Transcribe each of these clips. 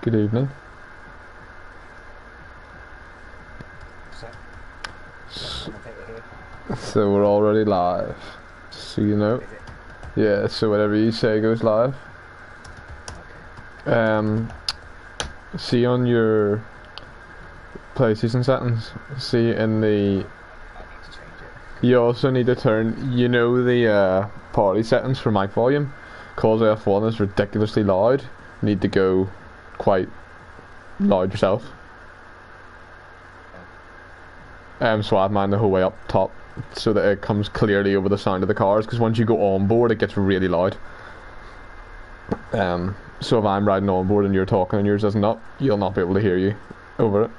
Good evening. So, commentator here. So we're already live. So you know. Is it? Yeah, so whatever you say goes live. Okay. See on your PlayStation settings, see in the... I need to change it. You also need to turn, you know, the party settings for mic volume. Cause F1 is ridiculously loud. You need to go quite loud yourself. So I have mine the whole way up top, so that it comes clearly over the sound of the cars, because once you go on board it gets really loud. So if I'm riding on board and you're talking and yours isn't up, you'll not be able to hear you over it.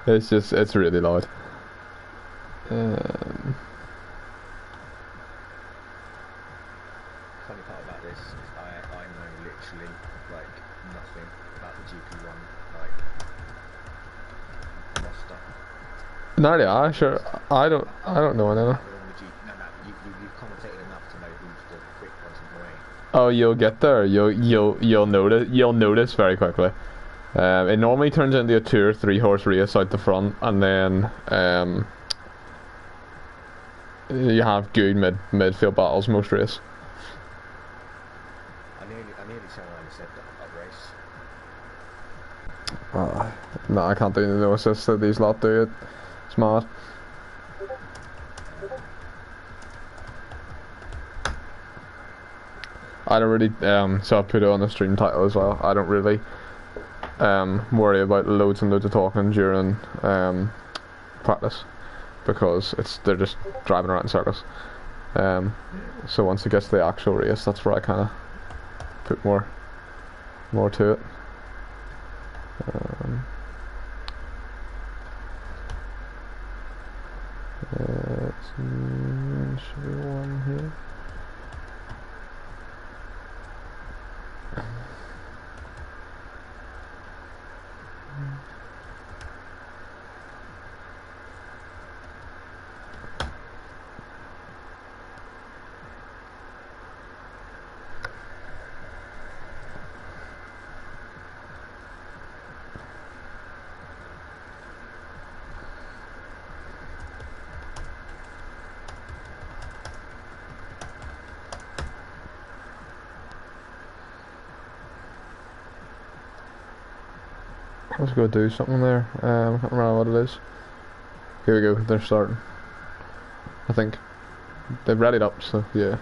It's really loud. Funny part about this is I know literally like nothing about the GP1 like roster. Nearly, I sure. I don't know Not now. with all the GP. No, you've commentated enough to know who's the quick ones and who ain't. Oh, you'll get there. You'll notice. You'll notice very quickly. It normally turns into a 2 or 3 horse race out the front, and then you have good midfield battles most race. I nearly turned around and said that I'd race. No, I can't do the no assists that these lot do. It's mad. I don't really so I put it on the stream title as well. I don't really worry about loads and loads of talking during practice, because they're just driving around in circles. So once it gets to the actual race, that's where I kind of put more to it. Should be one here. Let's go do something there. I can't remember what it is. Here we go, they're starting. I think. They've readied up, so yeah.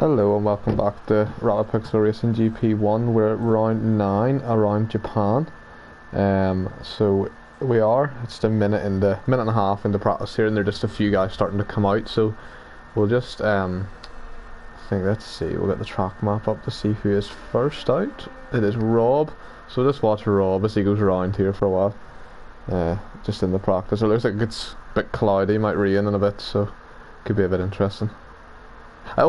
Hello and welcome back to Rapid Pixel Racing GP1. We're at round 9 around Japan. So we are. It's a minute and a half into practice here, and there are just a few guys starting to come out. So we'll just let's see. We'll get the track map up to see who is first out. It is Rob. So just watch Rob as he goes around here for a while. Just in the practice. It looks like it's a bit cloudy. Might rain in a bit, so could be a bit interesting. I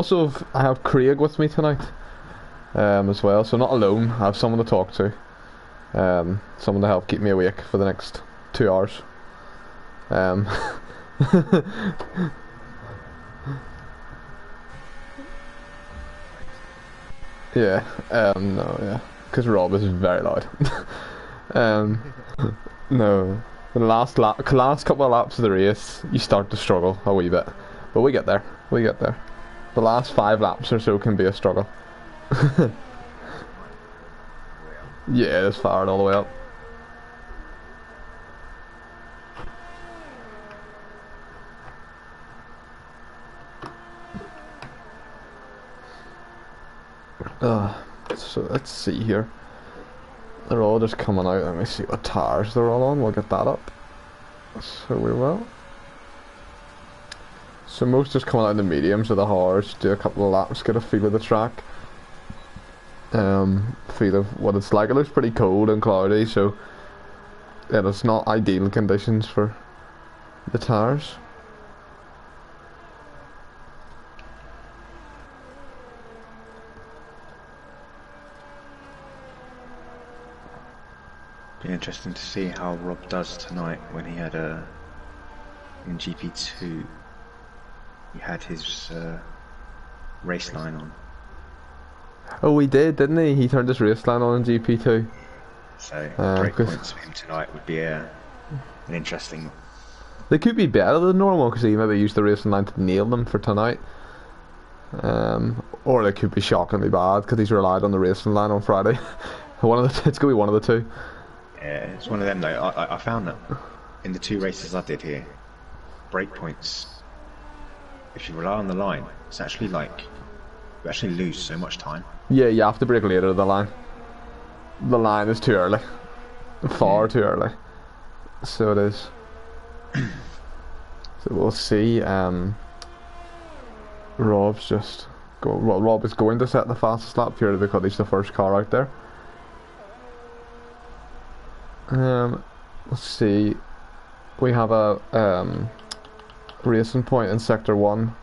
have Craig with me tonight as well, so not alone. I have someone to talk to, someone to help keep me awake for the next 2 hours. Yeah, no, yeah, because Rob is very loud. No, the last couple of laps of the race, you start to struggle a wee bit, but we get there. The last 5 laps or so can be a struggle. Yeah, it's fired all the way up. So let's see here. They're all just coming out. Let me see what tires they're all on. We'll get that up. So we will. So most just coming out in the mediums or the hards, do a couple of laps, get a feel of the track. Feel of what it's like. It looks pretty cold and cloudy, so yeah, it's not ideal conditions for the tires. Be interesting to see how Rob does tonight when he had in GP2. He had his race line on. Oh, he did, didn't he? He turned his race line on in GP2. So break points for him tonight would be an interesting. They could be better than normal because he maybe used the racing line to nail them for tonight. Or they could be shockingly bad because he's relied on the racing line on Friday. It's gonna be one of the two. Yeah, it's one of them though. I found that in the 2 races I did here, break points. If you rely on the line, it's actually like you actually lose so much time. Yeah, you have to break later to the line. The line is too early, far too early. So it is. So we'll see. Rob is going to set the fastest lap purely because he's the first car out there. Let's see. We have a racing point in sector 1.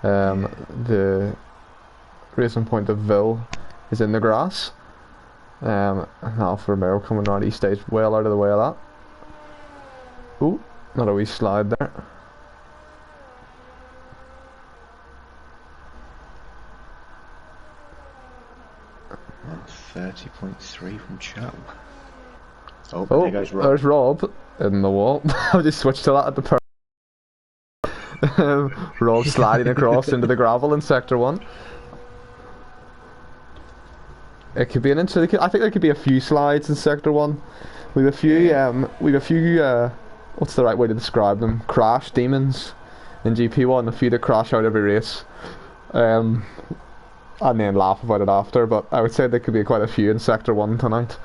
The racing point of Ville is in the grass. And Alfa Romeo coming around, he stays well out of the way of that. Ooh, not a wee slide there. And 30.3 from Chubb. Oh, there goes Rob. There's Rob in the wall. I'll just switch to that at the Rob sliding across into the gravel in sector 1. It could be an interesting. I think there could be a few slides in sector 1. We've a few. What's the right way to describe them? Crash demons in GP1. A few that crash out every race, and then laugh about it after. But I would say there could be quite a few in sector 1 tonight.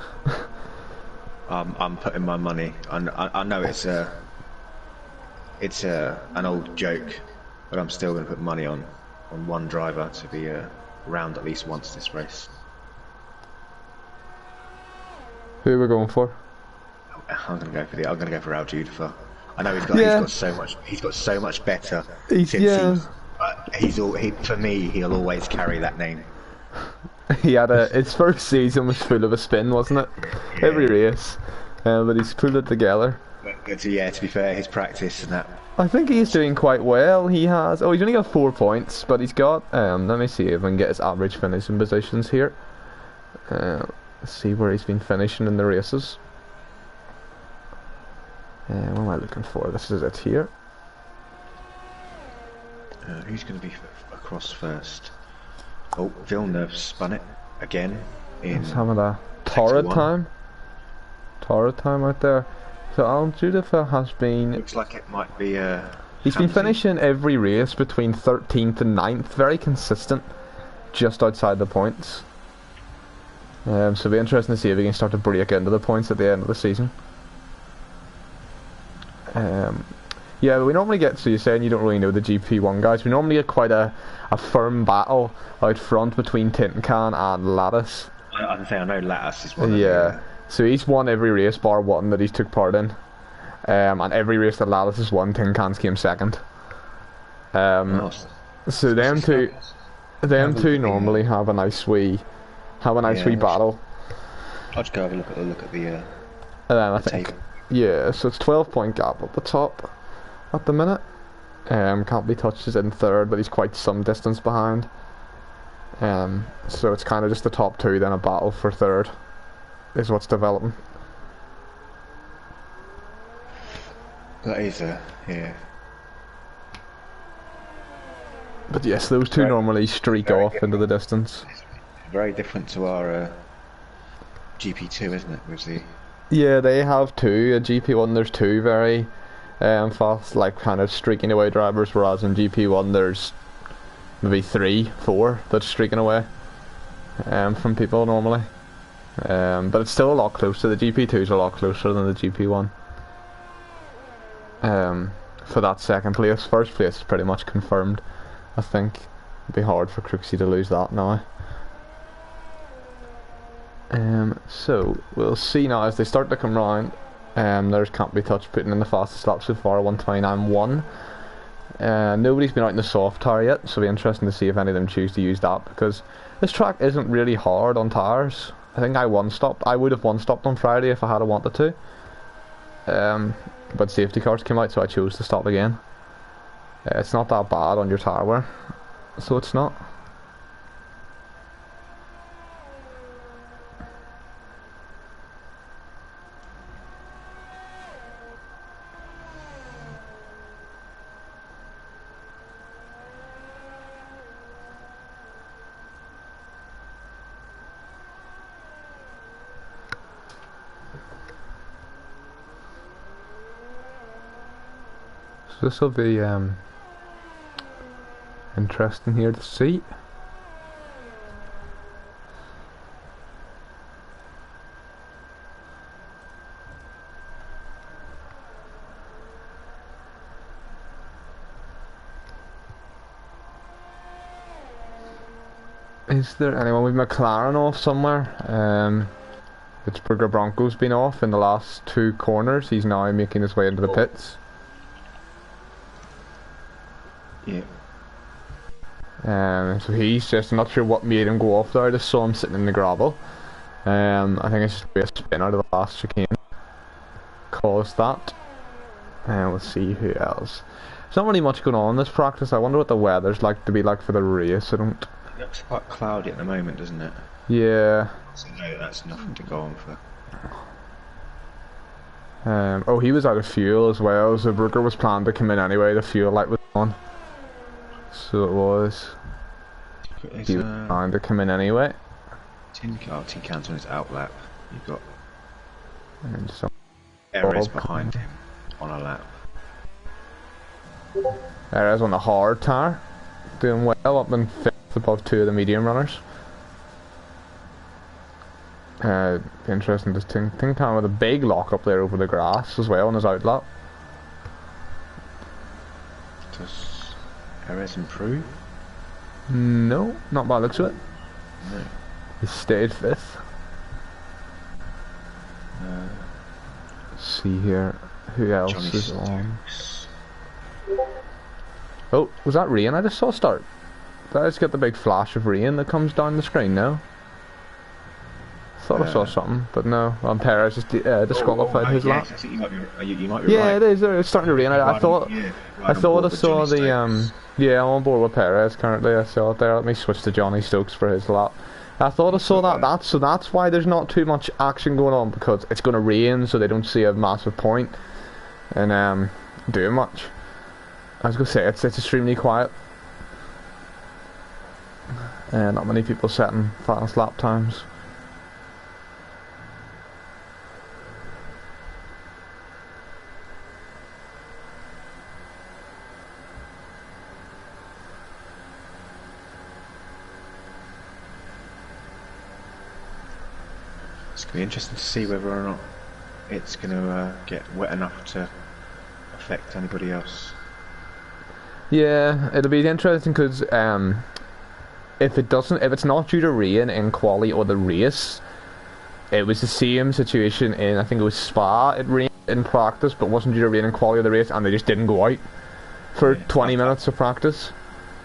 I'm putting my money. I know it's an old joke, but I'm still going to put money on one driver to be around at least once this race. Who are we going for? I'm going to go for Aljudifa. I know he's got so much better. For me, he'll always carry that name. He had his first season was full of a spin, wasn't it? Yeah. Every race, but he's pulled it together. But to be fair, his practice and that. I think he's doing quite well. He's only got 4 points, but he's got. Let me see if I can get his average finishing positions here. Let's see where he's been finishing in the races. What am I looking for? This is it here. Who's going to be across first? Oh, Villeneuve spun it again. He's having a torrid time. Torrid time out there. So Aljudifa has been. Looks like it might be. He's been finishing every race between 13th and 9th, very consistent. just outside the points. So it'll be interesting to see if he can start to break into the points at the end of the season. Yeah, we normally get, so you're saying you don't really know the GP1 guys, we normally get quite a firm battle out front between Tintin and Lattice. I can say I know Lattice is one of Yeah, so he's won every race bar one that he's took part in. And every race that Lattice has won, Tintin's came second. So them two normally have a nice wee battle. I'll just go have a look at the And then I think table. yeah, so it's 12-point gap at the top at the minute. Can't be touched is in third, but he's quite some distance behind. So it's kind of just the top two, then a battle for third is what's developing. That is yeah. But yes, those two normally streak very off into the distance. Very different to our GP2, isn't it? With the Yeah, they have two. At GP1 there's two very fast, like kind of streaking away drivers, whereas in GP1 there's maybe 3, 4 that's streaking away from people normally. But it's still a lot closer. The GP2's a lot closer than the GP1. For that second place. First place is pretty much confirmed, I think. It'd be hard for Crooksy to lose that now. So we'll see now as they start to come round. There's Can't Be Touched putting in the fastest lap so far, 1:29.1. Nobody's been out in the soft tire yet, so it'll be interesting to see if any of them choose to use that, because this track isn't really hard on tires. I think I would have one-stopped on Friday if I had wanted to. But safety cars came out, so I chose to stop again. It's not that bad on your tyre wear, so it's not. So this will be interesting here to see. Is there anyone with McLaren off somewhere? Pittsburgh Broncos been off in the last 2 corners. He's now making his way into the pits. yeah. So he's just not sure what made him go off there. I just saw him sitting in the gravel. I think it's just a spin out of the last chicane caused that. And we'll see who else. There's not really much going on in this practice. I wonder what the weather's like to be like for the race. I don't. It looks quite cloudy at the moment, doesn't it? Yeah. So no, that's nothing to go on for. Oh, he was out of fuel as well. So Brooker was planned to come in anyway. The fuel light was on. So it was. He was planned to come in anyway. Tin Can's on his outlap. You've got And some Erez behind him on a lap. Erez on the hard tyre, doing well, up in 5th above 2 of the medium runners. Interesting to think kind with a big lock up there over the grass as well on his outlap. Does Erez improve? No, not by the looks of it. No. He stayed 5th. Let's see here, who else Johnny is on? Stokes. Oh, was that rain I just saw start? Did I just get the big flash of rain that comes down the screen now? Thought I saw something, but no. Perez just disqualified his lap. Yes, I think you might be Yeah, right. it is. It's starting to rain. I thought I saw the yeah, I'm on board with Perez currently. I saw it there. Let me switch to Johnny Stokes for his lap. I thought I saw that. That's why there's not too much action going on, because it's going to rain, so they don't see a massive point in doing much. I was going to say it's extremely quiet. Not many people setting fast lap times. It's going to be interesting to see whether or not it's going to get wet enough to affect anybody else. Yeah, it'll be interesting because if it's not due to rain in Quali or the race, it was the same situation in, I think it was Spa. It rained in practice, but wasn't due to rain in Quali or the race, and they just didn't go out for 20 minutes of practice.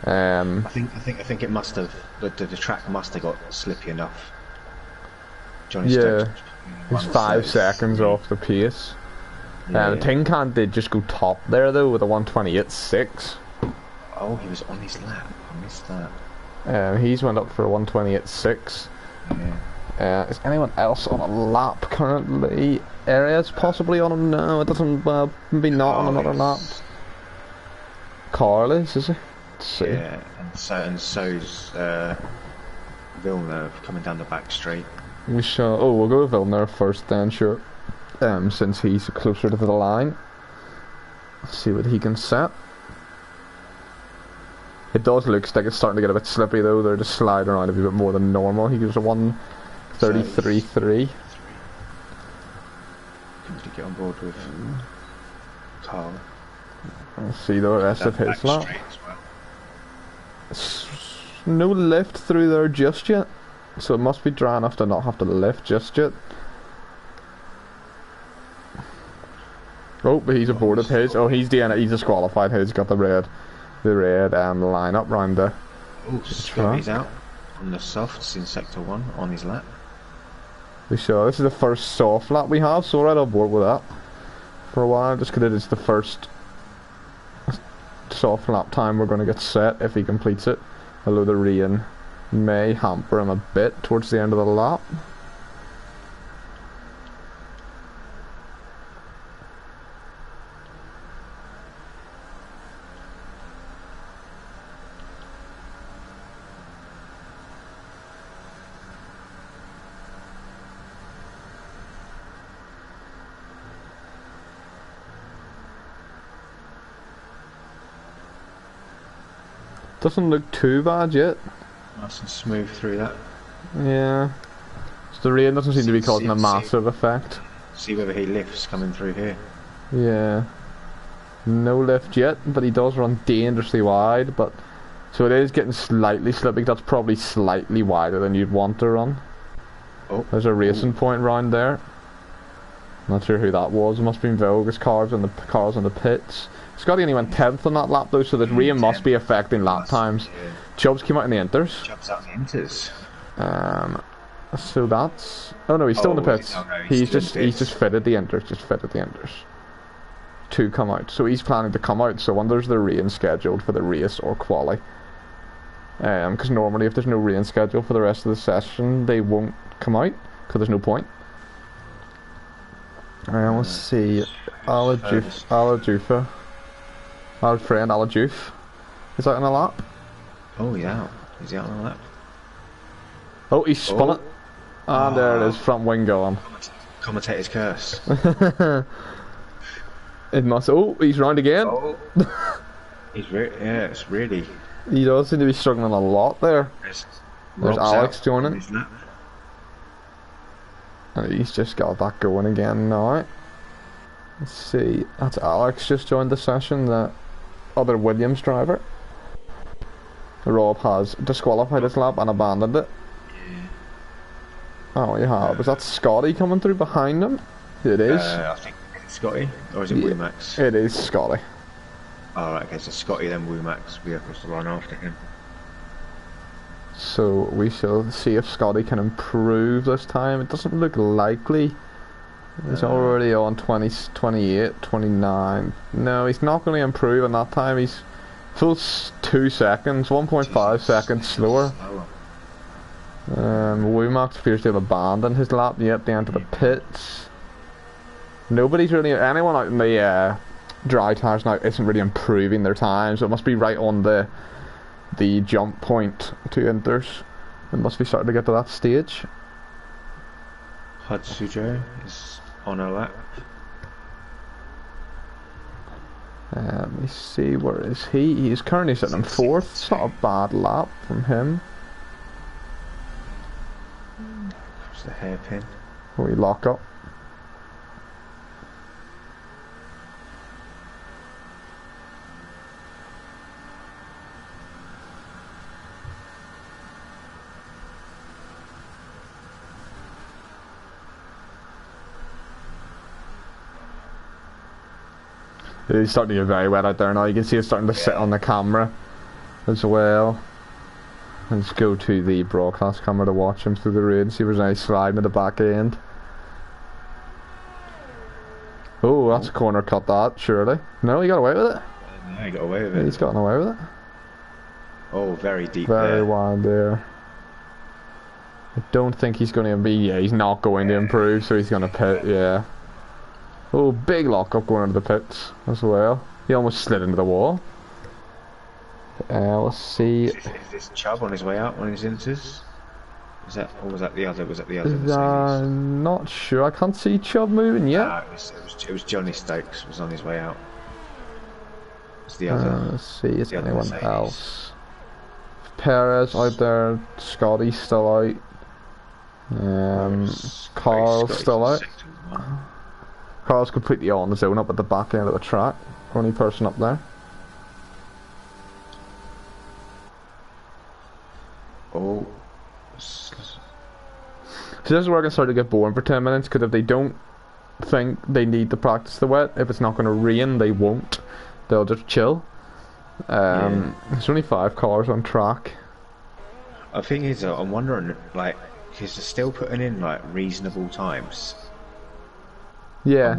I think it must have the track must have got slippy enough. Johnny Stokes he's 5 seconds off the pace. Tin Can did just go top there though with a 128.6. Oh, he was on his lap. I missed that. He's went up for a 128.6. Yeah. Is anyone else on a lap currently? Area's possibly on him now. It doesn't. Maybe not on another lap. Carl is he? Let's see. Yeah, and so's Villeneuve coming down the back straight. We shall. Oh, we'll go with Villeneuve first then, sure. Since he's closer to the line. Let's see what he can set. It does look like it's starting to get a bit slippy though. They're just sliding around a bit more than normal. He gives a 1:33.3. To get on board with Carl. Let's see the rest of his lap. Well. No lift through there just yet, so it must be dry enough to not have to lift just yet. Oh, but he's aborted his. Oh, he's disqualified his. Got the red line up round the. Oh, Scotty's out on the softs in sector 1 on his lap. We sure this is the first soft lap we have, so we're right on board with that for a while. Just because it is the first soft lap time we're going to get set if he completes it. Although the rain may hamper him a bit towards the end of the lap. Doesn't look too bad yet. Nice and smooth through that. Yeah. So the rain doesn't seem to be causing a massive effect. See whether he lifts coming through here. Yeah. No lift yet, but he does run dangerously wide. But so it is getting slightly slippy. That's probably slightly wider than you'd want to run. Oh. There's a racing point round there. Not sure who that was. It must have been Vogus cars on the pits. Scotty only went 10th on that lap though, so the rain must be affecting lap times. Yeah. Chubbs came out in the inters. Chubbs out in the inters. So that's. Oh no, he's still in the pits. He's just fitted the inters. To come out, so he's planning to come out. So I wonder if there's rain scheduled for the race or Quali. Because normally if there's no rain scheduled for the rest of the session, they won't come out because there's no point. Let's see, Alajufa. Our friend Alajuf is out on a lap. Oh, he's out. Is he out on a lap? Oh, he's spun it. And there it is, front wing gone. Commentator's curse. It must. Oh, he's round again. Oh. It's really. He does seem to be struggling a lot there. There's Alex joining. And he's just got that going again now. Let's see. That's Alex just joined the session. The other Williams driver. Rob has disqualified his lap and abandoned it. Oh, you have. Is that Scotty coming through behind him? It is. I think it's Scotty, or is it Woomax? It is Scotty. Oh, right, okay, so Scotty then Woomax. We have to run after him. So we shall see if Scotty can improve this time. It doesn't look likely. He's already on 20, 28, 29. No, he's not going to improve in that time. He's full 2 seconds, 1.5 seconds slower. Woomax appears to have abandoned his lap. Yep, down to the pits. Nobody's really, anyone out in the dry tyres now isn't really improving their time, so it must be right on the jump point to inters. It must be starting to get to that stage. Hatsujo is on a lap. Let me see, where is he? He's currently sitting in 4th. It's not a bad lap from him. It's the hairpin. We lock up. He's starting to get very wet out there now. You can see it's starting to sit on the camera as well. Let's go to the broadcast camera to watch him through the rain, see if there's any sliding at the back end. Oh, that's a corner cut, that, surely. No, he got away with it. No, he got away with it. He's gotten away with it. Oh, very deep there. Very wide there. I don't think he's going to be... Yeah, he's not going to improve, so he's going to pit, yeah. Oh, big lock up going into the pits as well. He almost slid into the wall. Let's see. Is this Chubb on his way out, one of his inters? Is that, or was that the other? Was that the other Mercedes? Not sure. I can't see Chubb moving yet. It was Johnny Stokes was on his way out. It's the other. Let's see. Is the other anyone Mercedes. else? Perez out there. Scotty's still out. Carl's still out. Carl's completely on the zone up at the back end of the track. Only person up there. Oh. So this is where I can start to get boring for 10 minutes, because if they don't think they need to practice the wet, if it's not going to rain, they won't. They'll just chill. There's only 5 cars on track. I think is, I'm wondering, like, because they're still putting in like reasonable times. Yeah.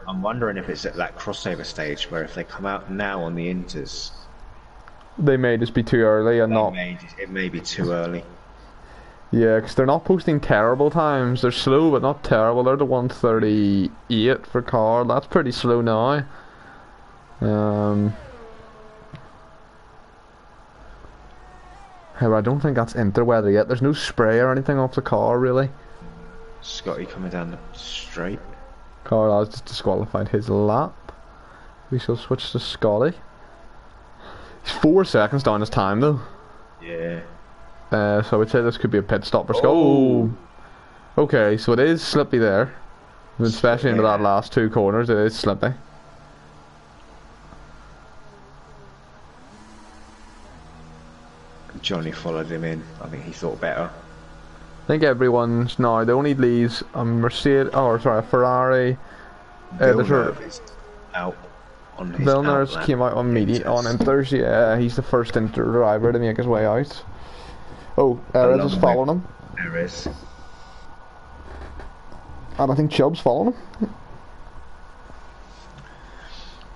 I'm wondering if it's at that crossover stage where if they come out now on the inters, they may just be too early and not. It may be too early. Yeah, because they're not posting terrible times. They're slow, but not terrible. They're the 1:38 for car. That's pretty slow now. However, I don't think that's interweather yet. There's no spray or anything off the car, really. Scotty coming down the straight. Car has just disqualified his lap. We shall switch to Scotty. He's 4 seconds down his time, though. Yeah. So I would say this could be a pit stop for Scotty. Oh! Okay, so it is slippy there. Especially into that last 2 corners, it is slippy. Johnny followed him in. I think he thought better. I think everyone's now. The only leaves a Mercedes, a Ferrari. Villeneuve is out on his Villeneuve's outlap. came out on inters. Yeah, he's the first inter driver to make his way out. Oh, Perez is following him. Perez. And I think Chubb's following him.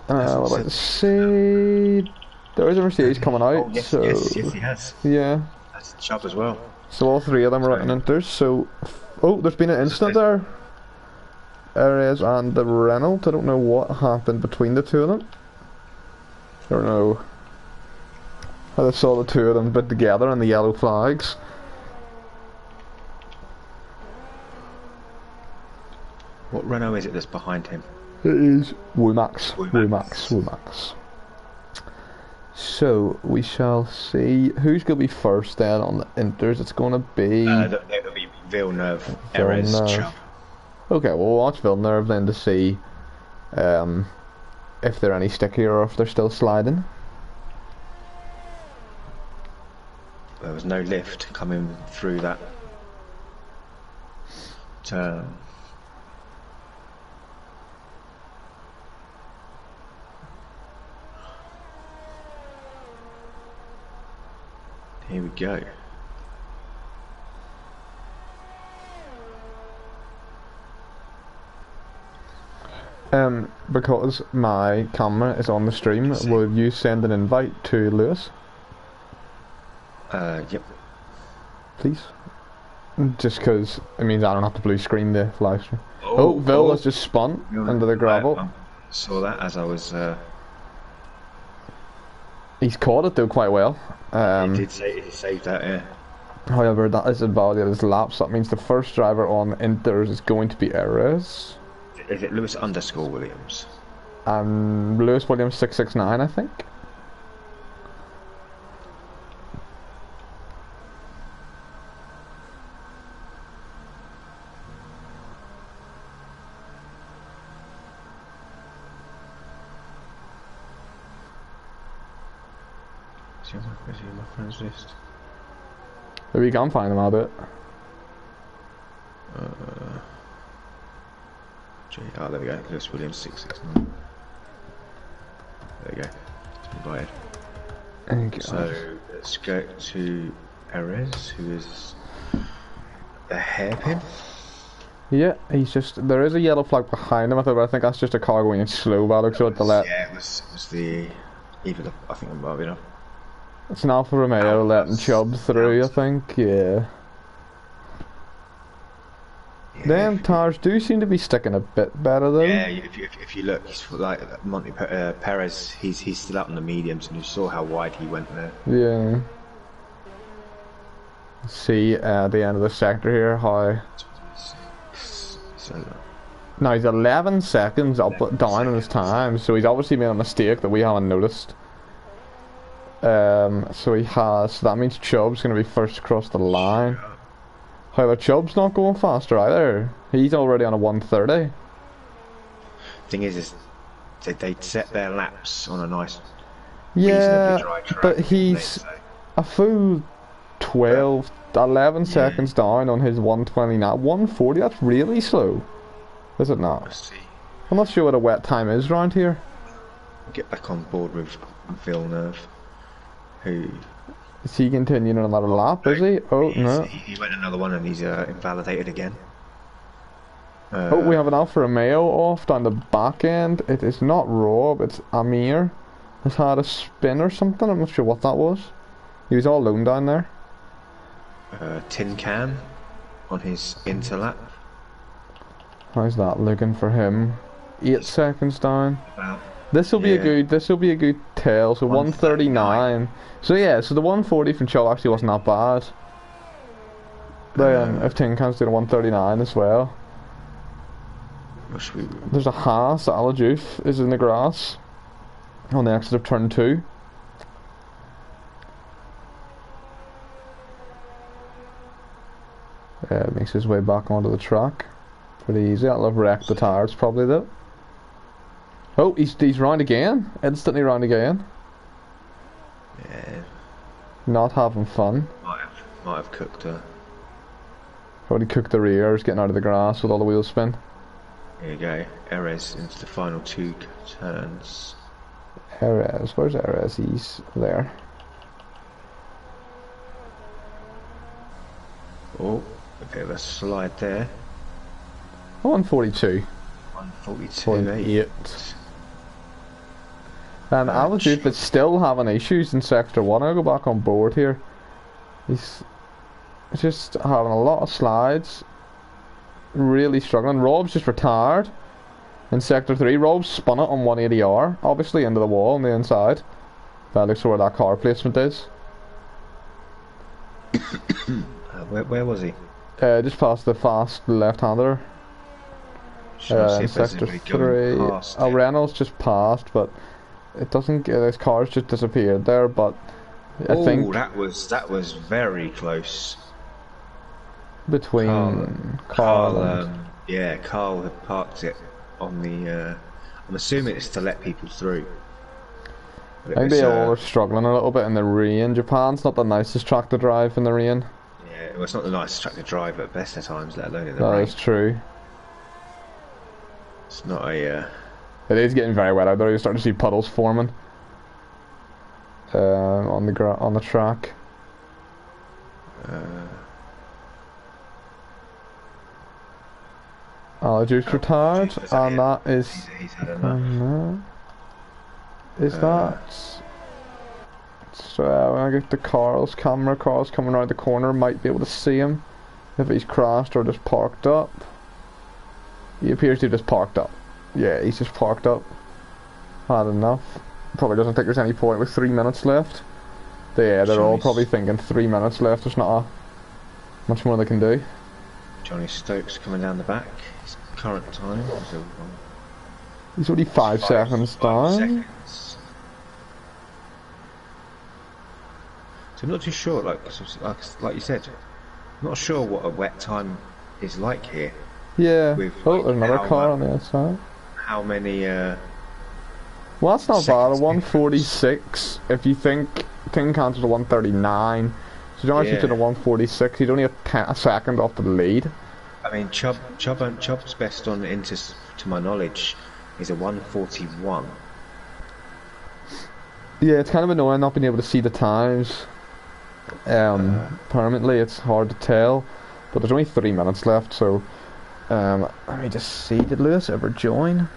What about to say? There is a Mercedes coming out. Oh, yes, so yes, he has. yeah. That's Chubb as well. So all 3 of them are out in inters. So, oh, there's been an incident there. Perez and the Renault. I don't know what happened between the 2 of them. I don't know. I just saw the 2 of them bit together on the yellow flags. What Renault is it that's behind him? It is Womax. So we shall see who's going to be first then on the inters. It's going to be It'll be Villeneuve, Perez, Chubb. Okay, well, we'll watch Villeneuve then to see if they're any stickier or if they're still sliding. There was no lift coming through that turn. Here we go. Because my camera is on the stream, will you send an invite to Lewis? Yep. Please? Just because it means I don't have to blue screen the live stream. Oh, Vil has just spun into the gravel. I saw that as I was... He's caught it though quite well. he saved that, yeah. However, that is invalidated his laps. That means the first driver on inters is going to be Perez. Is it Lewis _ Williams? Lewis Williams 669, I think. Is he on my friends list? Maybe you can find him a bit. Oh, there we go. Lewis Williams 669. There we go. Invited. Thank you. So let's go to Perez, who is a hairpin. Yeah, he's just. There is a yellow flag behind him, but I think that's just a car going slow by the looks of it to let. Yeah, it was the. Either the. I think it might have been a. It's an Alfa Romeo letting Chubb through, I think, yeah. Them tires do seem to be sticking a bit better though. Yeah, if you look, he's like Perez, he's still up in the mediums, and you saw how wide he went there. Yeah. See at the end of the sector here how. So, Now he's 11 seconds down in his time, so he's obviously made a mistake that we haven't noticed. So he has. So that means Chubb's going to be first across the line. However, Chubb's not going faster either. He's already on a 130. Thing is they set their laps on a nice, Yeah, dry track, but he's a full 11 seconds down on his 129. 140, that's really slow. Is it not? Let's see. I'm not sure what a wet time is around here. Get back on board with Villeneuve, who... Is he continuing another lap, is he? Oh, no. He went another one and he's invalidated again. Oh, we have an Alfa Romeo off down the back end. It is not Rob, it's Amir. Has had a spin or something, I'm not sure what that was. He was all alone down there. Tin Can on his interlap. How's that looking for him? 8 seconds down. Wow. This will be a good tell. So 139. So yeah, so the 140 from Chubb actually wasn't that bad. Then if Tin Can's doing a 139 as well. There's a Haas. Alajuf is in the grass on the exit of turn 2. Makes his way back onto the track. Pretty easy. That'll have wrecked the tires probably though. Oh, he's round again. Instantly round again. Yeah. Not having fun. Might have cooked her. Probably cooked the rears, getting out of the grass with all the wheel spin. Here you go. Erez into the final 2 turns. Erez, where's Erez? He's there. Oh, a bit of a slide there. 142. 142.8. And Alajuf is still having issues in Sector 1. I'll go back on board here. He's just having a lot of slides. Really struggling. Rob's just retired in Sector 3. Rob's spun it on 180R, obviously into the wall on the inside. That looks where that car placement is. Where was he? Just past the fast left-hander. In Sector 3. Reynolds just passed, but it doesn't. His car's just disappeared there. But I think that was very close. Between Carl had parked it on the. I'm assuming it's to let people through. I think they all are struggling a little bit in the rain. Japan's not the nicest track to drive in the rain. Yeah, well, it's not the nicest track to drive at best of times, let alone in the rain. That is true. It's not a. It is getting very wet out there. You're starting to see puddles forming on the track. Alajuf's retired, and that is. He's had enough. Is that? So when I get to Carl's camera, Carl's coming around the corner, might be able to see him if he's crashed or just parked up. He appears to have just parked up. Yeah, he's just parked up. Had enough. Probably doesn't think there's any point with 3 minutes left. They're all probably thinking 3 minutes left. There's not much more they can do. Johnny Stokes coming down the back. His current time is he's only 5 seconds down. So I'm not too sure. Like you said, I'm not sure what a wet time is like here. Yeah. With, there's another car on the outside. How many? Well, that's not bad. A 146. If you think Tin Cans was a 139. So Johnny Stokes Yeah. did a 146. He's only a second off the lead. I mean, Chubb's best on Inter, to my knowledge, is a 141. Yeah, it's kind of annoying not being able to see the times. Permanently, it's hard to tell. But there's only 3 minutes left, so let me just see. Did Lewis ever join?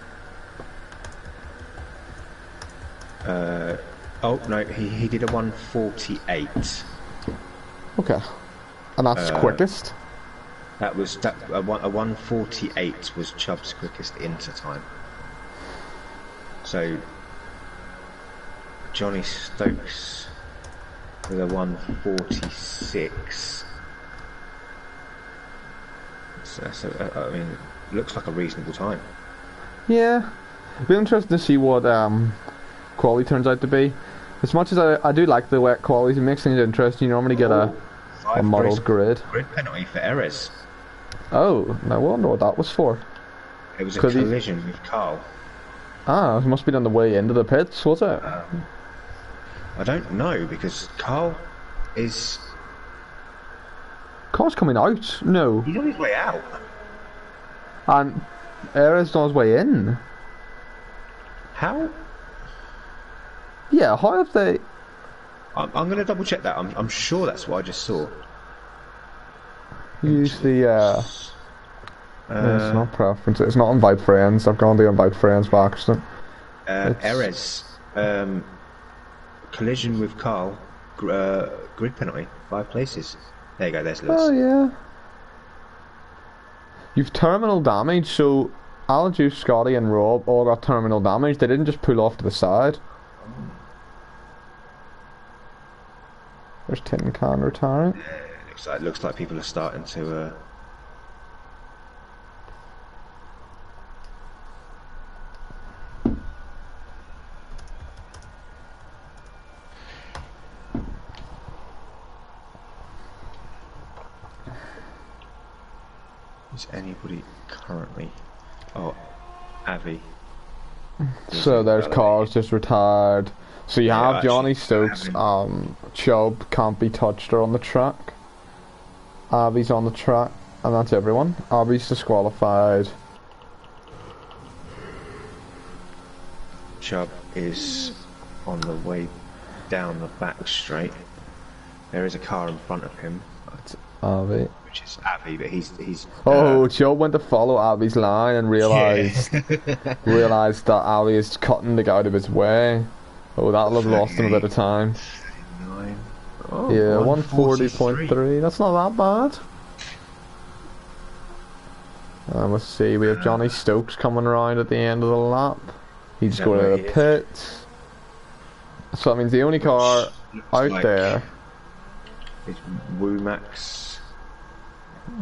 Oh no, he did a 148. Okay, and that's quickest. That was a 148 was Chubb's quickest Inter time. So Johnny Stokes with a 146. So I mean, looks like a reasonable time. Yeah, it'll be interesting to see what Quali turns out to be. As much as I do like the wet qualities, it makes things interesting. You normally get a modelled grid. Grid penalty for Erez. Oh, I wonder what that was for. It was a collision with Carl. Ah, it must be on the way into the pits, was it? I don't know, because Carl's coming out? No. he's on his way out. And Erez on his way in? How? Yeah, how have they... I'm going to double check that. I'm sure that's what I just saw. Use the, it's not preference, it's not invite friends. I've gone to invite friends by accident. Erez, collision with Carl, grid penalty, 5 places. There you go, there's Lewis. Oh, yeah. You've terminal damage, so Alju, Scotty and Rob all got terminal damage. They didn't just pull off to the side. There's Tin Can retiring. Yeah, looks like people are starting to... Is anybody currently... Oh, Avi. So there's Carl's just retired. So you have Johnny Stokes, Chubb can't be touched or on the track. Avi's on the track, and that's everyone. Avi's disqualified. Chubb is on the way down the back straight. There is a car in front of him. That's Avi. Which is Avi, but he's Oh, Chubb went to follow Avi's line and realised realised that Avi is cutting to get out of his way. Oh, that'll have lost him a bit of time. 39. Oh, Yeah, 140.3. That's not that bad. Let's see, we have Johnny Stokes coming around at the end of the lap. He's going to the pits. So that means the only car out like there is Womax.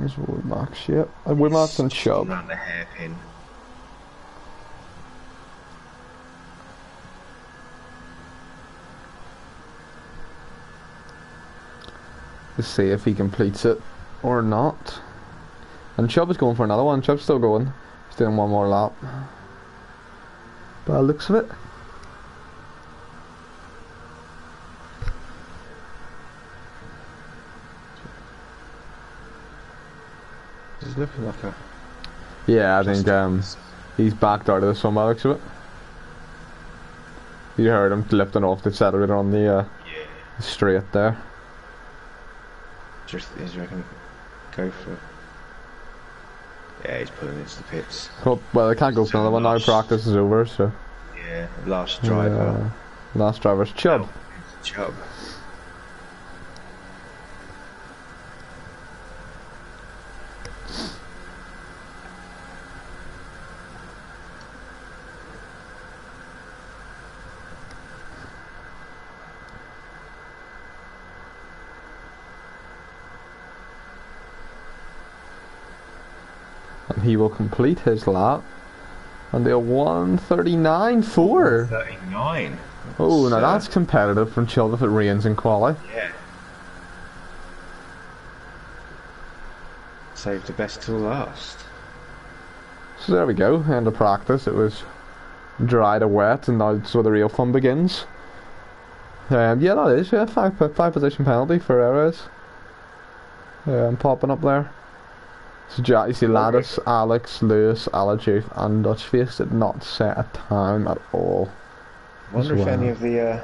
is Womax, yep. And Womax and Chubb. Around the hairpin. To see if he completes it or not. And Chubb is going for another one. Chubb's still going. He's doing one more lap. By the looks of it. He's looking like a... Yeah, I think he's backed out of this one by the looks of it. You heard him lifting off the accelerator on the straight there. Just, is you reckon, go for... Yeah, he's pulling into the pits. Oh, well, they can't go for another one now. Practice is over, so... Yeah, last driver. Last driver's Chubb. Chubb. And he will complete his lap. And they're 139.4. 39. Oh, now that's competitive from Chubb if it rains in Quali. Yeah. Saved the best till last. So there we go, end of practice. It was dry to wet, and now that's where the real fun begins. Yeah, that is, yeah, five position penalty for errors. Popping up there. So Jack, you see Lattice, Alex, Lewis, Alajuth and Dutchface did not set a time at all. I wonder if any of the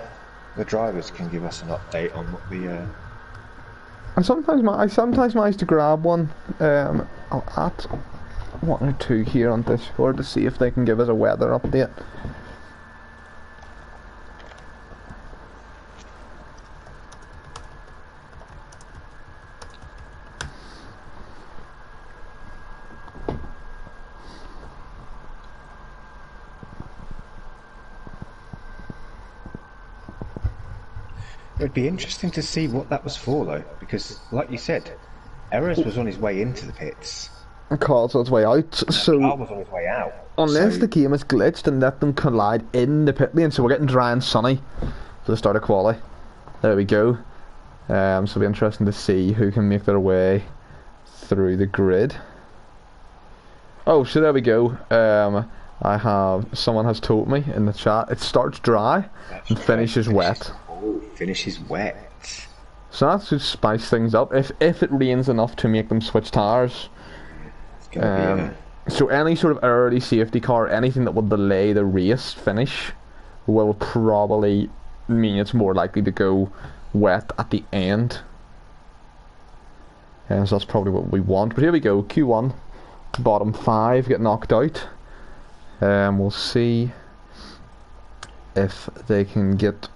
drivers can give us an update on what the... I sometimes manage to grab one. I'll add one or two here on Discord to see if they can give us a weather update. It'd be interesting to see what that was for, though, because, like you said, Eris was on his way into the pits. Carl's on his way out, so... Carl was on his way out. Unless the game is glitched and let them collide in the pit lane, so we're getting dry and sunny for the start of Quali. There we go. So it'll be interesting to see who can make their way through the grid. Oh, so there we go. Someone has told me in the chat, it starts dry and finishes wet. Oh, finishes wet. So that should spice things up. If it rains enough to make them switch tires. It's gonna be So any sort of early safety car, anything that would delay the race finish, will probably mean it's more likely to go wet at the end. And so that's probably what we want. But here we go, Q1, bottom 5 get knocked out. We'll see if they can get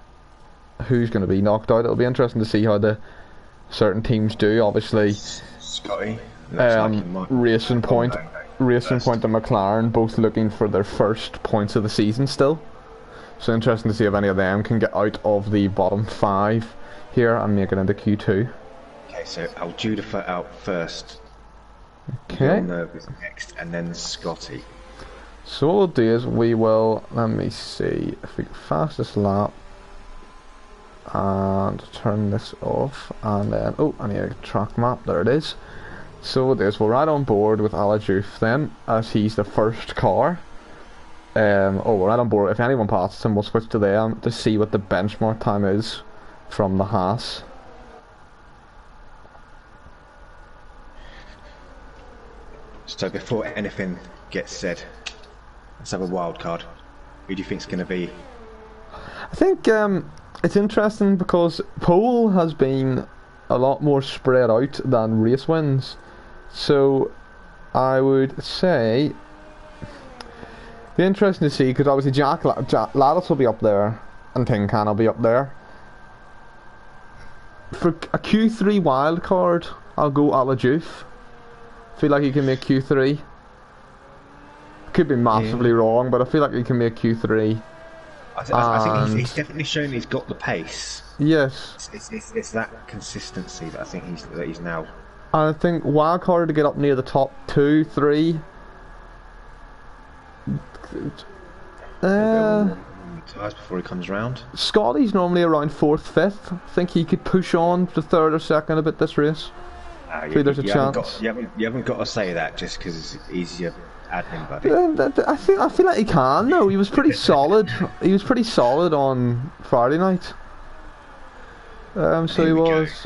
who's going to be knocked out. It'll be interesting to see how the certain teams do. Obviously, Scotty, Racing Point and McLaren both looking for their first points of the season still. So interesting to see if any of them can get out of the bottom 5 here and make it into Q2. Okay, so Aljudifa out first. Okay. Villeneuve is next, and then Scotty. So what we'll do is we will, let me see if we can fastest lap and turn this off, and then, oh, I need a track map, there it is. So what we'll do is we'll ride on board with Alajuth then, as he's the first car. We'll ride on board, if anyone passes him we'll switch to them to see what the benchmark time is from the Haas. So before anything gets said, let's have a wild card. Who do you think's going to be? I think it's interesting because pole has been a lot more spread out than race wins. So I would say be interesting to see, because obviously Jack Lattice will be up there and Tin Can will be up there. For a Q3 wildcard, I'll go Alajuth. Feel like he can make Q3. Could be massively wrong, but I feel like he can make Q3. I think he's definitely shown he's got the pace. Yes. It's that consistency that I think he's now. I think wildcard to get up near the top 2, 3. Tires before he comes round. Scotty's normally around 4th, 5th. I think he could push on to 3rd or 2nd a bit this race. There's a chance. You haven't got to say that just because he's your admin buddy. I feel like he can. No, he was pretty solid. He was pretty solid on Friday night. So he was.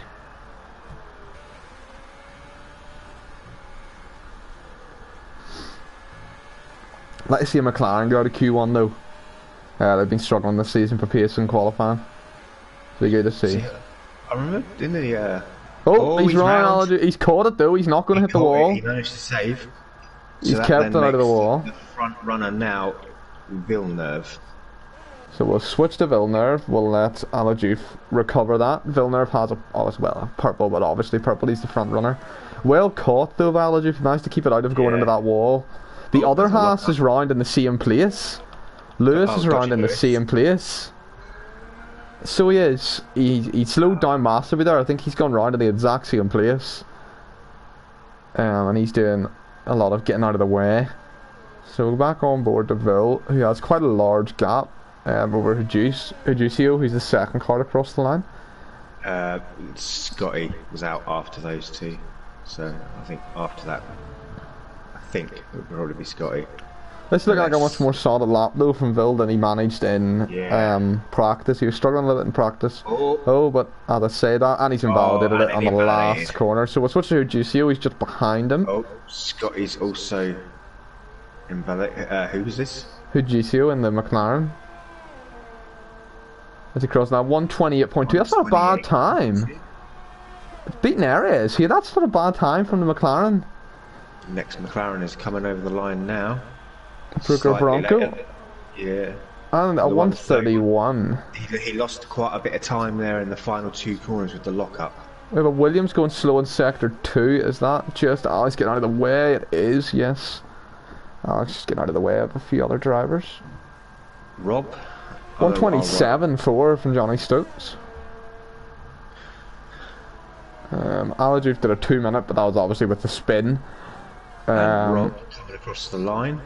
I'd like to see a McLaren go out of Q1 though. They've been struggling this season for pace and qualifying. So good to see. I remember in the. He's running. He's caught it though. He's not going to hit the wall. He managed to save. He's kept it out of the wall. The front runner now, Villeneuve. So we'll switch to Villeneuve. We'll let Alajuth recover that. Villeneuve has a purple, but obviously purple. He's the front runner. Well caught though, Alajuth. Nice to keep it out of going into that wall. The other Haas is round in the same place. Lewis is round in the same place. So he is. He slowed down massively there. I think he's gone round in the exact same place. And he's doing a lot of getting out of the way. So we're back on board to Vil, who has quite a large gap over Hujusio, who's the second car across the line. Scotty was out after those two. So I think after that, it would probably be Scotty. This looking like a much more solid lap though from Vil than he managed in Yeah. practice. He was struggling a little bit in practice. Oh, But as I say that, and he's invalidated and it on he the invalidated. last corner. So we'll switch to Juicio. He's just behind him. Oh, Scotty's also invalid. Who was this? Juicio in the McLaren. As he crossed now, 128.2. That's not a bad time. It's beating areas here. That's not a bad time from the McLaren. Next McLaren is coming over the line now. Brooker Slightly Bronco. later. Yeah. And a The 131. He lost quite a bit of time there in the final two corners with the lockup. We have a Williams going slow in sector 2. Is that just Alex getting out of the way? It is, yes. Alex just getting out of the way of a few other drivers. Rob? 127.4 from Johnny Stokes. Alajuve did a 2 minute, but that was obviously with the spin. And Rob coming across the line.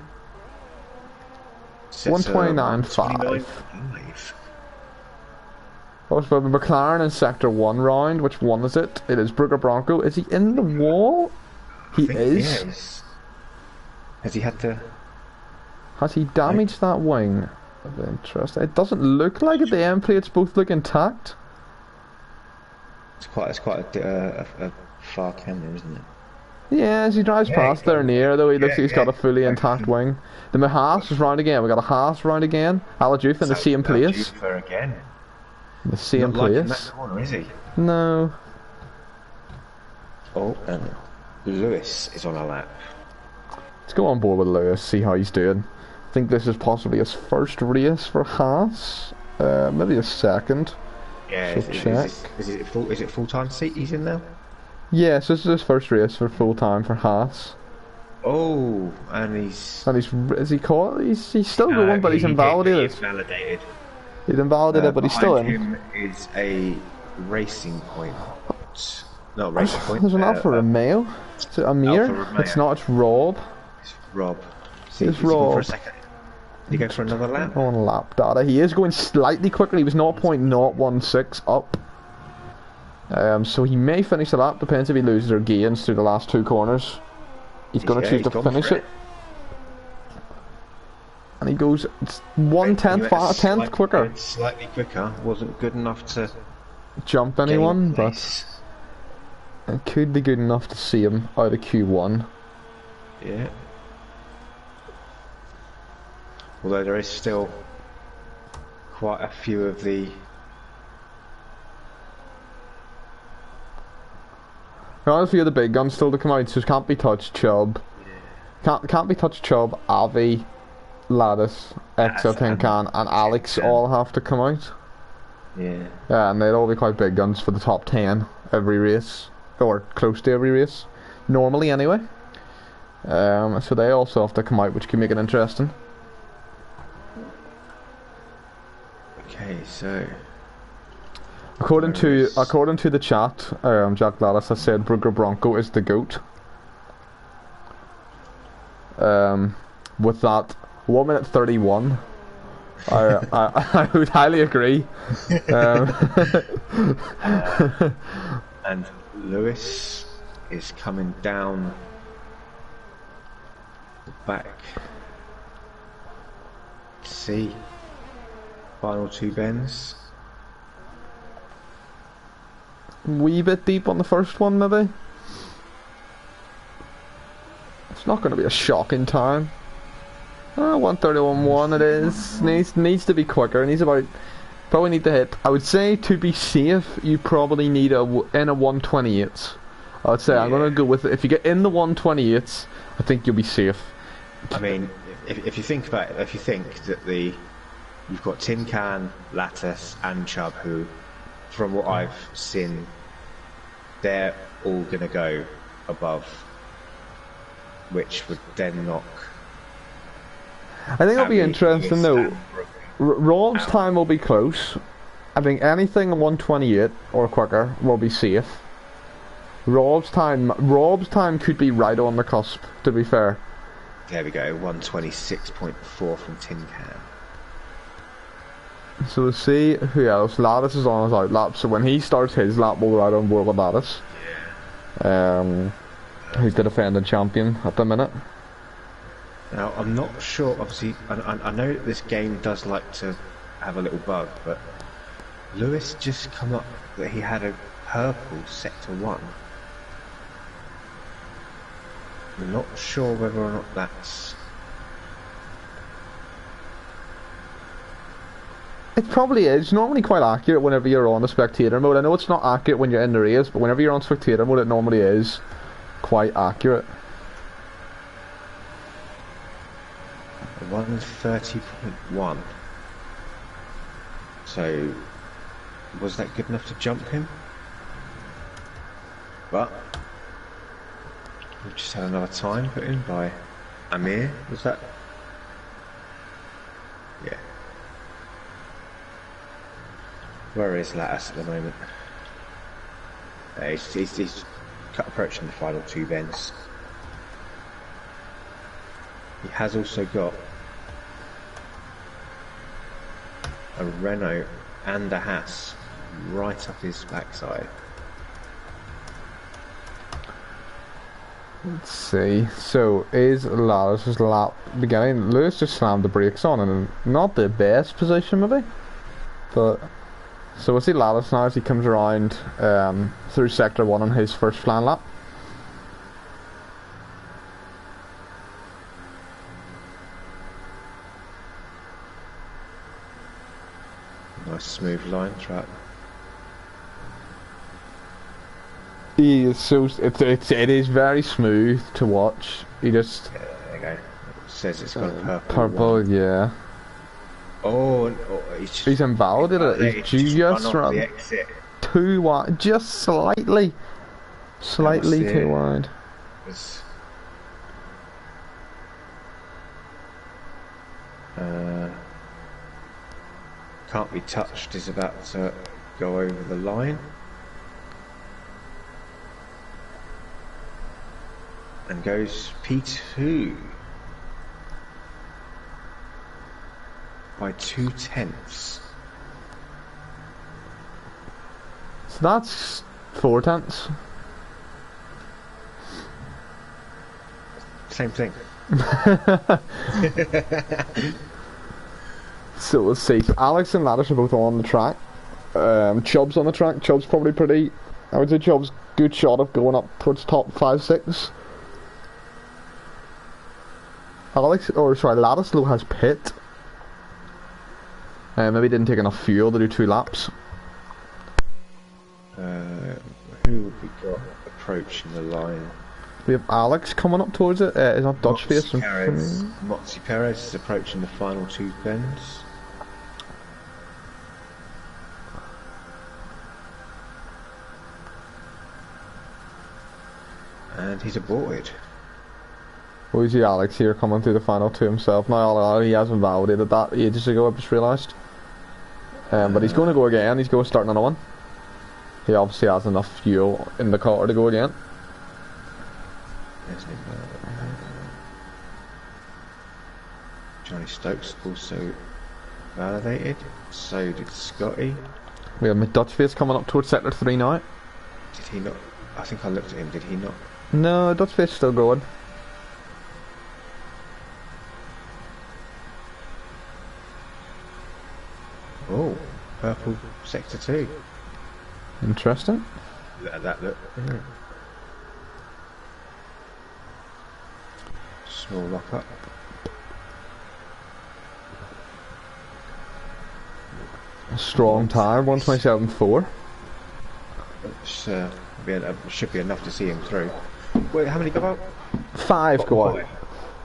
129.5. 129.5. Also, the McLaren in sector 1 round. Which one is it? It is Brooker Bronco. Is he in the wall? He is. Yes. Has he had to? Has he damaged that wing? Of interest. It doesn't look like it. The end plates both look intact. It's quite a far camera, isn't it? Yeah, as he drives past there near, though, he looks like he's got a fully Okay. intact wing. The Haas is round again. We got a Haas round again. Alajuve in the same place. Again. The same Not liking place. that corner, is he? No. Oh, and Lewis is on a lap. Let's go on board with Lewis, see how he's doing. I think this is possibly his first race for Haas. Maybe his second. Yeah, So check. is it full-time seat he's in now? Yes, this is his first race for full time for Haas. Oh, and he's... And is he caught? He's still going, but he's invalidated. He's validated. He's invalidated, but he's still in. Behind him is a Racing Point. No, Racing Point. There's an Alfa Romeo. Is it Amir? Alfa Romeo. It's not, it's Rob. It's Rob. See, It's he's gone for Rob. a second. Did he go for another lap? On lap data. He is going slightly quicker. He was 0.016 up. So he may finish the lap. Depends if he loses or gains through the last two corners. He's going to choose to finish it. And he goes, it's 1/10 quicker. Slightly quicker. Wasn't good enough to Jump anyone, gain but place. it could be good enough to see him out of Q1. Yeah. Although there is still quite a few of the... There are a few of the big guns still to come out, so can't be touched. Chubb, can't be touched. Chubb, Avi, Lattice, Exo Tin Can, and Alex all have to come out. Yeah. Yeah, and they'd all be quite big guns for the top 10 every race, or close to every race, normally anyway. So they also have to come out, which could make it interesting. Okay, so... According to the chat, Jack Lattice has said Brooker Bronco is the GOAT. With that 1 minute 31, I would highly agree. And Lewis is coming down the back. See, final two bends. Wee bit deep on the first one, maybe. It's not going to be a shocking time. 1:31.1 it is. Needs to be quicker. Probably need to hit. I would say to be safe, you probably need in a 128. I would say I'm going to go with it. If you get in the 128s, I think you'll be safe. I mean, if you think about it, if you think that you've got Tin Can, Lattice, and Chubb, who, from what I've seen, they're all going to go above, which would then knock. I think it'll be interesting though. Rob's time will be close. I think anything 128 or quicker will be safe. Rob's time could be right on the cusp, to be fair. There we go, 126.4 from Tin Can. So we'll see who else. Lattice is on his out lap, so when he starts his lap, we'll go right on board with Lattice. Yeah. Who's the defending champion at the minute. Now, I'm not sure, obviously, I know that this game does like to have a little bug, but Lewis just come up that he had a purple sector 1. I'm not sure whether or not that's... It probably is. Normally quite accurate whenever you're on the spectator mode. I know it's not accurate when you're in the race, but whenever you're on spectator mode, it normally is quite accurate. 130.1. So, was that good enough to jump him? But we've just had another time put in by Amir. Was that? Yeah. Where is Lattis at the moment? He's approaching the final 2 bends. He has also got a Renault and a Haas right up his backside. Let's see. So, is Lattis' lap beginning? Lewis just slammed the brakes on and not the best position maybe. But so we'll see Lattis now as he comes around through sector 1 on his first flying lap. Nice smooth line track. He is so it is very smooth to watch. He just Yeah, there you go. It says it's got a purple. purple, one. yeah. Oh, He's invalidated it. He's just run off the run exit. too wide, just slightly too wide. Was, can't be touched is about to go over the line. And goes P2 by 2/10. So that's 4/10. Same thing. So let's see. So Alex and Lattis are both on the track. Chubb's on the track. Chubb's probably pretty. I would say Chubb's good shot of going up towards top 5-6. Lattis though has pit. Maybe didn't take enough fuel to do 2 laps. Who have we got approaching the line? We have Alex coming up towards it. Is that Dutch face? Motzi Perez is approaching the final 2 bends. And he's aborted. We see Alex here coming through the final 2 himself. Now he hasn't validated that ages ago, I've just realised. But he's going to go again. He's going to start another one. He obviously has enough fuel in the car to go again. Johnny Stokes also validated. So did Scotty. We have Dutchface coming up towards sector 3 now. Did he not? I think I looked at him. Did he not? No, Dutchface still going. Oh, purple sector 2. Interesting. That look. Small lock up. A strong tyre, 127.4. Should be enough to see him through. Wait, how many go out? 5 go out.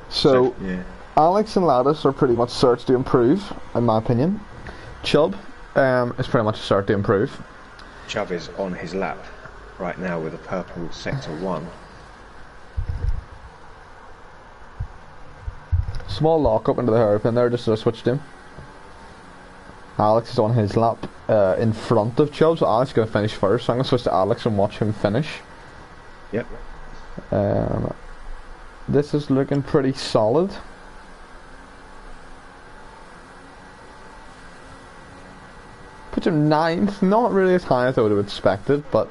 So, yeah. Alex and Lattis are pretty much certs to improve, in my opinion. Chubb is pretty much a cert to improve. Chubb is on his lap right now with a purple sector 1. Small lock up into the hairpin there just as I switched him. Alex is on his lap in front of Chubb, so Alex is going to finish first. So I'm going to switch to Alex and watch him finish. Yep. This is looking pretty solid. Puts him 9th, not really as high as I would have expected, but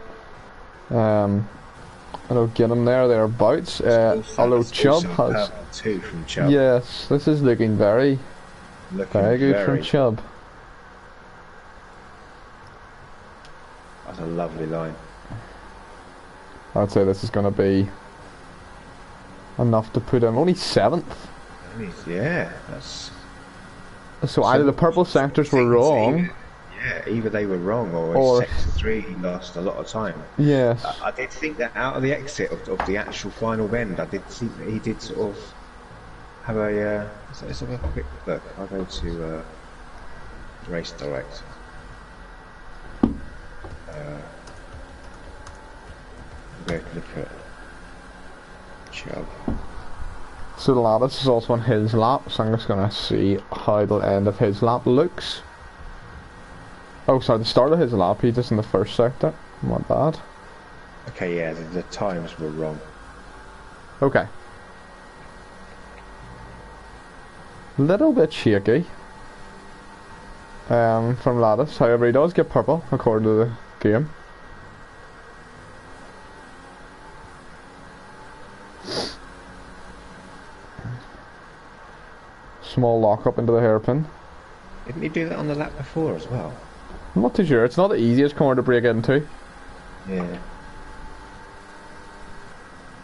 I'll get him there, thereabouts. Although That's Chubb also has... purple too from Chubb. Yes, this is looking very, Looking very good from Chubb. That's a lovely line. I'd say this is going to be enough to put him only 7th. Yeah, that's... So either the purple sectors were wrong. Either they were wrong, or in sector 3 he lost a lot of time. Yes. I did think that out of the exit of the actual final bend, I did think that he did sort of have a... let's have a quick look. I'll go to Race Direct. We'll go look at Chubb. So the lattice is also on his lap, so I'm just going to see how the end of his lap looks. Oh, sorry, the start of his lap, he's just in the first sector. Not bad. Okay, yeah, the times were wrong. Okay. Little bit shaky from Lattice, however he does get purple according to the game. Small lock up into the hairpin. Didn't he do that on the lap before as well? I'm not too sure, it's not the easiest corner to break into. Yeah.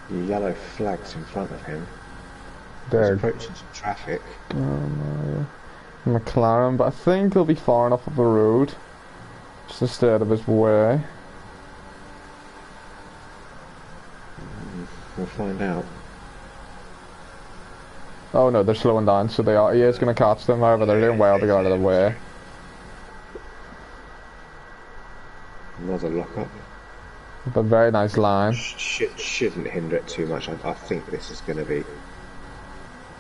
The yellow flags in front of him. There. He's approaching some traffic. McLaren, but I think he'll be far enough up the road just to stay out of his way. We'll find out. Oh no, they're slowing down, so he is going to catch them, however they're doing well to get out of the way. Another lock-up. But very nice line. Shouldn't hinder it too much. I think this is going to be...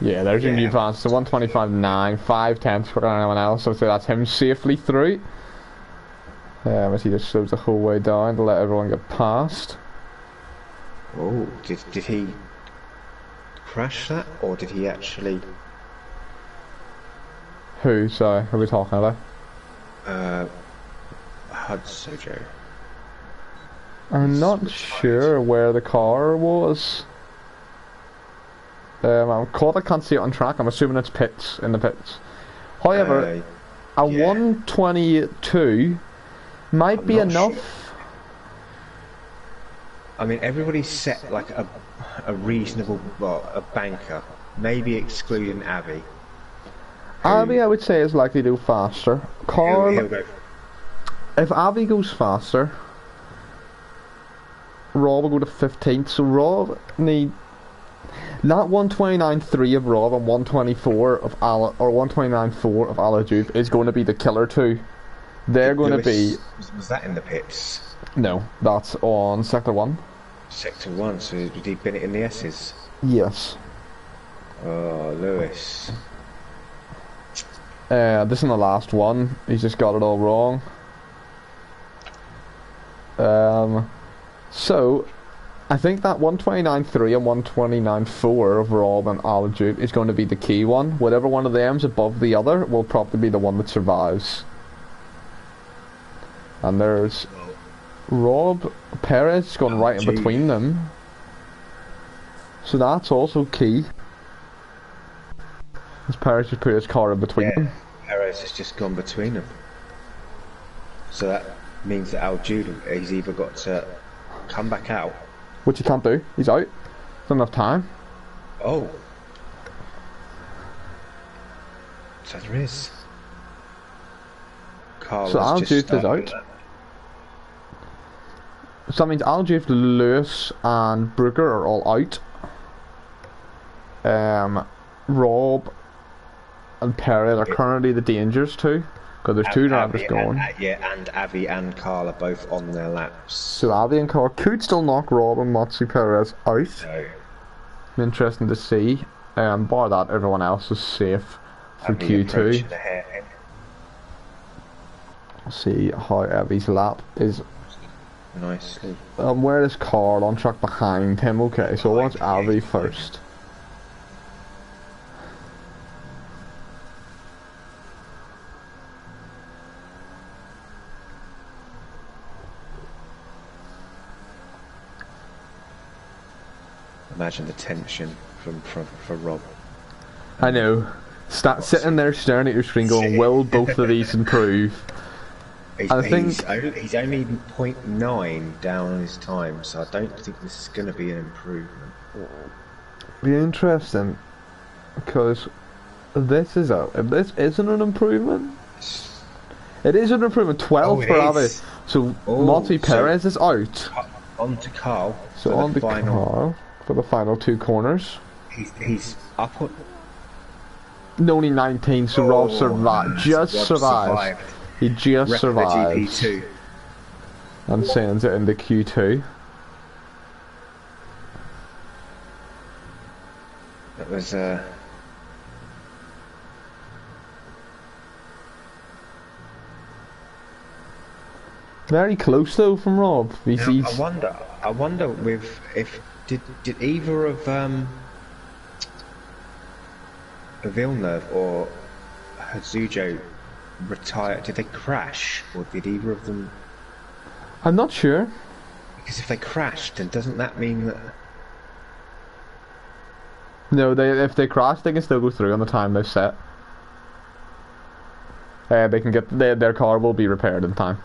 Yeah, there's your new advance. So 125.9, 5 tenths for anyone else. So that's him safely through. As he just slows the whole way down to let everyone get past. Oh, did he crash that, or did he actually... Who, sorry, who are we talking about? Hudsojo. I'm not sure where the car was. I'm caught, I can't see it on track. I'm assuming it's pits, in the pits. However, a 122 might be enough. Sure. I mean, everybody's set like a reasonable, well, a banker, maybe excluding Avi. Avi, I would say, is likely to go faster. Carl, he'll go. If Avi goes faster, Rob will go to 15th. So Rob need that 129.3 of Rob and 124 of Ala, or 129.4 of Alajuve is going to be the killer two. They're going to be. Was that in the pits? No, that's on Sector 1. Sector 1, so did he bin it in the S's? Yes. Oh, Lewis. This is the last one. He's just got it all wrong. So, I think that 129.3 and 129.4 of Rob and Alajuve is going to be the key one. Whatever one of them's above the other will probably be the one that survives. And there's Rob Perez going right in between them. So that's also key. As Perez just put his car in between them. Perez has just gone between them. So that means that Aljude, he's either got to come back out. Which he can't do. He's out. Not enough time. Oh. So there is. Carl so Aljude is out. So that means Aljuve, Lewis and Brooker are all out. Rob and Perez are currently the dangers too, because there's two drivers going. And Avi and Carl are both on their laps. So Avi and Carl could still knock Rob and Matsu Perez out. No. Interesting to see. Bar that, everyone else is safe for Q2. See how Avi's lap is. Nicely. Where is Carl on track behind him? Okay, so I want Avi first. Imagine the tension for Rob. I know. Sitting there staring at your screen going, will both of these improve? I think He's only 0.9 down on his time, so I don't think this is going to be an improvement. Be interesting, because if this isn't an improvement, it is an improvement. 12 for Abbott. So Monty Perez is out. On to Carl. So on to Carl for the final 2 corners. He's up on. Only 19, so Rob survived. Just survived. He just survived. GP2. And sends it into Q2. That was very close though from Rob. I wonder if did either of Villeneuve or Hazujo retire? Did they crash, or did either of them? I'm not sure. Because if they crashed, then doesn't that mean that? No, if they crash, they can still go through on the time they've set. They can get their car will be repaired in time.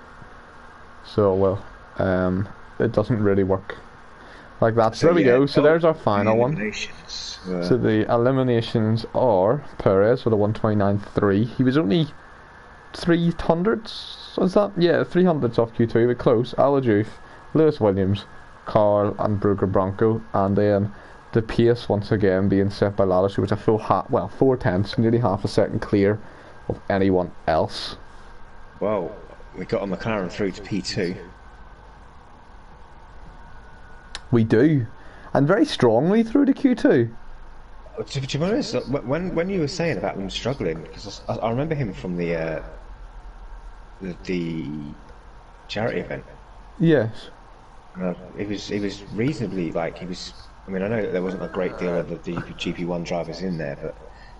So well, it doesn't really work like that. So there we go. So there's our final one. So the eliminations are Perez with a 129.3. He was only 300s. Was that? Yeah, 300s off Q2. But close. Alajouf, Lewis Williams, Carl, and Brugger Bronco, and then the pace once again being set by Lallish, who was a full 4/10, nearly half a second clear of anyone else. Well, we got a McLaren through to P2. We do, and very strongly through to Q2. To be honest, when you were saying about them struggling, because I remember him from the charity event. Yes. He was reasonably I mean, I know that there wasn't a great deal of the GP1 drivers in there, but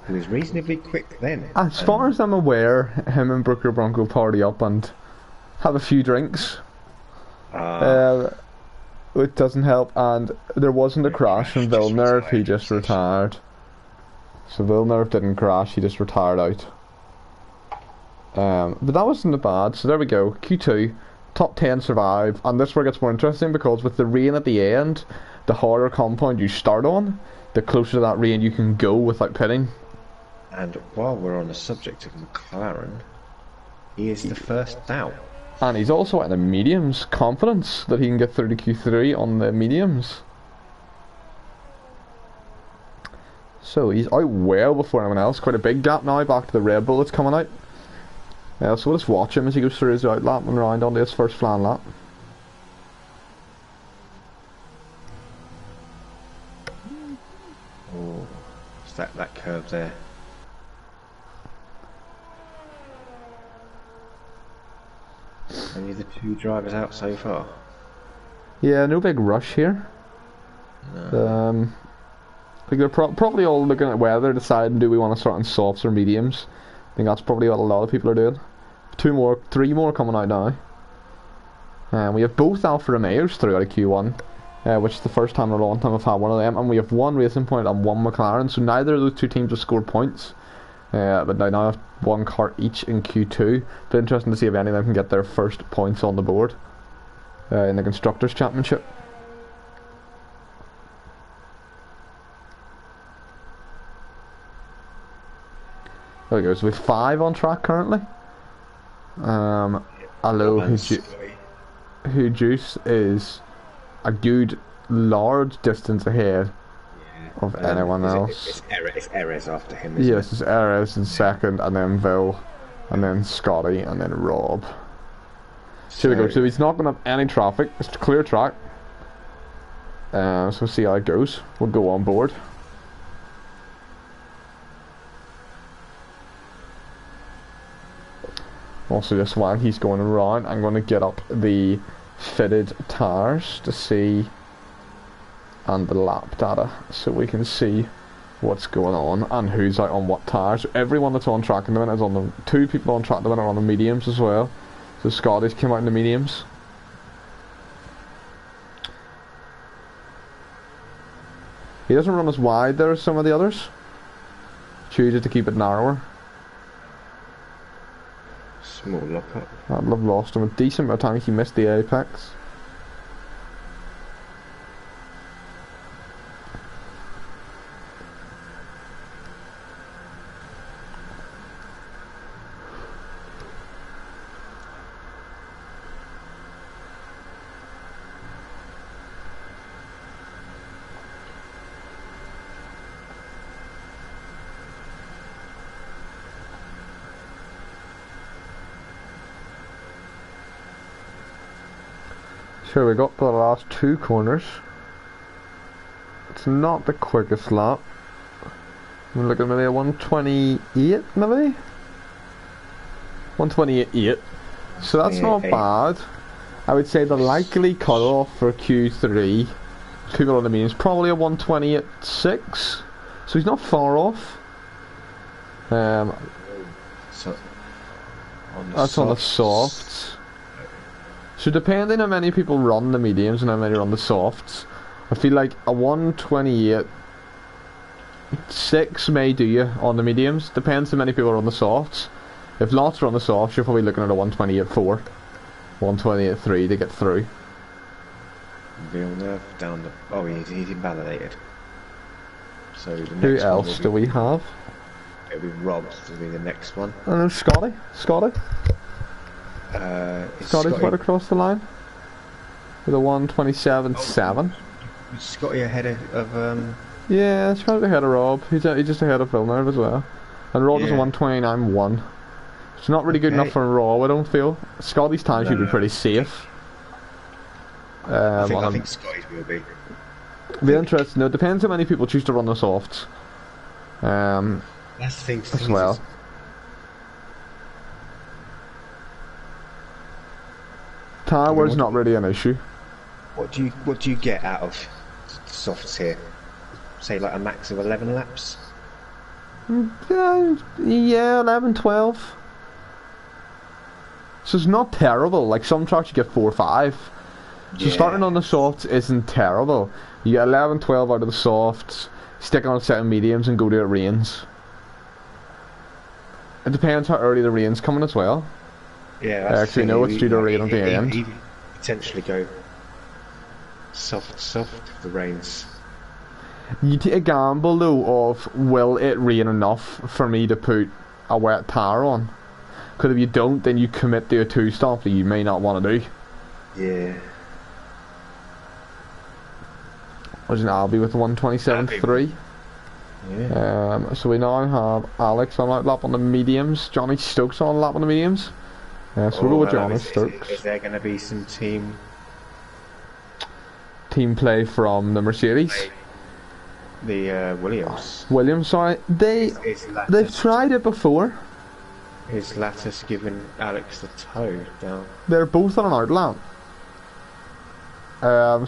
he was reasonably quick then. As far as I'm aware, him and Brooker Bronco party up and have a few drinks. It doesn't help, and there wasn't a crash from Villeneuve, he just retired. So Villeneuve didn't crash, he just retired out. But that wasn't bad, so there we go. Q2, top 10 survive, and this where it gets more interesting, because with the rain at the end, the harder compound you start on, the closer to that rain you can go without pitting. And while we're on the subject of McLaren, he is the first out. And he's also in the mediums, confidence that he can get through to Q3 on the mediums. So he's out well before anyone else, quite a big gap now, back to the Red Bull that's coming out. So we'll just watch him as he goes through his out lap and round onto his first flan lap. Oh, it's that curve there. Only the 2 drivers out so far. Yeah, no big rush here. No. I think they're probably all looking at weather, deciding do we want to start in softs or mediums. I think that's probably what a lot of people are doing. 3 more coming out now. And we have both Alfa Romeos through out of Q1, which is the first time in a long time I've had one of them. And we have 1 Racing Point and 1 McLaren, so neither of those 2 teams have scored points. But now I have 1 car each in Q2. Be interesting to see if any of them can get their first points on the board in the Constructors' Championship. There we go, so we have 5 on track currently. Although who Juice is a good large distance ahead of anyone else. It's Erez after him, yes, it's Erez in second, and then Vil, and then Scotty, and then Rob. So here we go, so he's not going to have any traffic, it's a clear track. So we'll see how it goes. We'll go on board. Also, just while he's going around, I'm going to get up the fitted tyres to see, and the lap data, so we can see what's going on and who's out on what tyres. So everyone that's on track in the minute is on the 2 people on track in the minute are on the mediums as well. So Scotty's came out in the mediums. He doesn't run as wide there as some of the others. Chooses to keep it narrower. Small lockup. I'd have lost him a decent amount of time. He missed the apex. Here we got the last two corners. It's not the quickest lap. We're looking at maybe a 128, maybe? 128.8. So that's not bad. I would say the likely cutoff for Q3, people on the mean, is probably a 128.6. So he's not far off. So, that's on the softs. So depending on how many people run the mediums and how many run the softs, I feel like a 128.6 may do you on the mediums. Depends how many people run the softs. If lots run the softs, you're probably looking at a 128.4, 128.3 to get through. Villeneuve down the... Oh, he's invalidated. So the Who next else do we have? It'll be Rob, will be the next one. And then Scotty. Scotty's right across the line with a 127.7. Is Scotty ahead of Yeah, Scotty's ahead of Rob. He's just ahead of Villeneuve as well. And Rob is a 129.1. It's not really good enough for Rob, I don't feel. Scotty's time should be pretty safe. I think Scotty's will be. Be interesting. No, it depends how many people choose to run the softs. That's the thing as well. Tyre wear's not really an issue. What do you get out of softs here? Say like a max of 11 laps? Yeah, 11, 12. So it's not terrible. Like some tracks you get 4 or 5. So starting on the softs isn't terrible. You get 11, 12 out of the softs, stick on a set of mediums and go to it rains. It depends how early the rain's coming as well. Yeah, I actually know it's due to rain at the end. Even potentially go soft if the rains. You take a gamble though of will it rain enough for me to put a wet tyre on? Because if you don't, then you commit to a 2-stop that you may not want to do. Yeah. There's an Albie with 127.3. Yeah. So we now have Alex on lap on the mediums, Johnny Stokes on lap on the mediums. So we'll go with Johnny Stokes. Is there going to be some team play from the Mercedes? The Williams. Williams, sorry. They've tried it before. Is Lattice giving Alex the toe down? They're both on an out lap.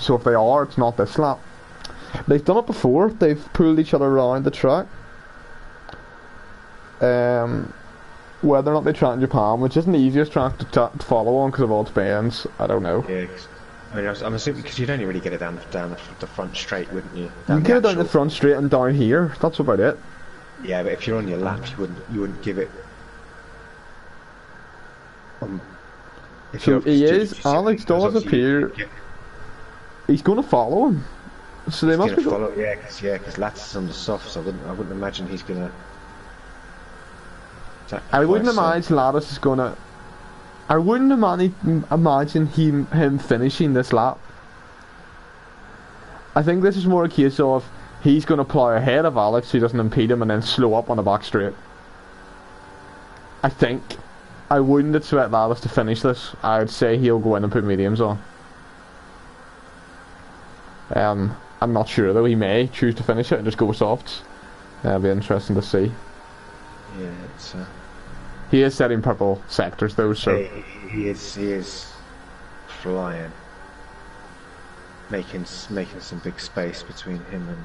So if they are, it's not this lap. They've done it before. They've pulled each other around the track. Whether or not they try in Japan, which isn't the easiest track to follow on because of all its bends, I don't know. Yeah, I mean, I'm assuming because you'd only really get it down the front straight, wouldn't you? You get it down the front straight and down here. That's about it. Yeah, but if you're on your lap, you wouldn't give it. So he is. Alex does appear. He's going to follow him. So they must be follow. Yeah, because Lattice is on the softs. I wouldn't imagine he's gonna. I wouldn't imagine Lattice is gonna. I wouldn't imagine him finishing this lap. I think this is more a case of he's going to plough ahead of Alex, so he doesn't impede him, and then slow up on the back straight. I think. I wouldn't expect Lattice to finish this. I would say he'll go in and put mediums on. I'm not sure though. He may choose to finish it and just go with softs. That'll be interesting to see. Yeah, it's. He is setting purple sectors though, so he is flying, making some big space between him and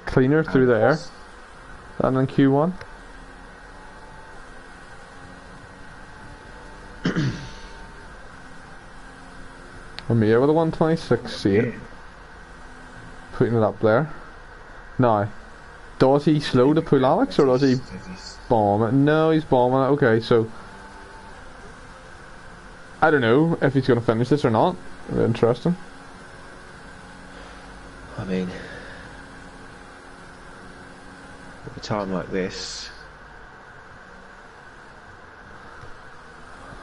cleaner through there than in Q1. I'm here with a 126. See it. putting it up there. Now, does he slow to pull Alex, or does he bomb it? No, he's bombing it. Okay, so I don't know if he's going to finish this or not. Interesting. I mean, at a time like this,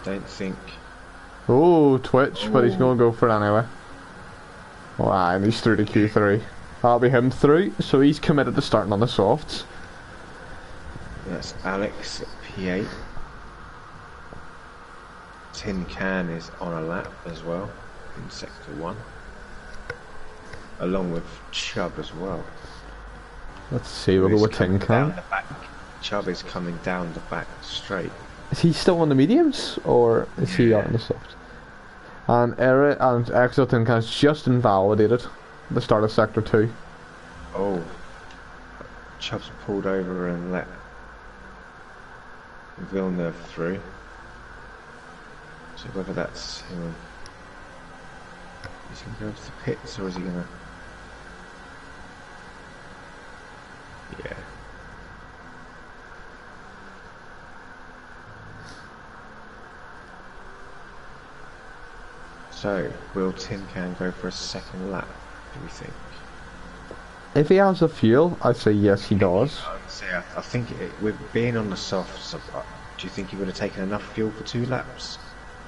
I don't think. Oh, Twitch, but he's going to go for it anyway. Wow, and he's through to Q3. That'll be him through, so he's committed to starting on the softs. That's Alex at P8. Tin Can is on a lap as well in sector 1, along with Chubb as well. Let's see, we'll go with Tin Can. Chubb is coming down the back straight. Is he still on the mediums, or is he out on the softs? And Eric and Exo Tin Can is just invalidated at the start of sector 2. Oh, Chubb's pulled over and let Villeneuve through. So whether that's him, is he going to go to the pits, or is he going to? Yeah. So, will Tin Can go for a second lap, do we think? If he has the fuel, I'd say yes, he does. I think with being on the softs, do you think he would have taken enough fuel for 2 laps?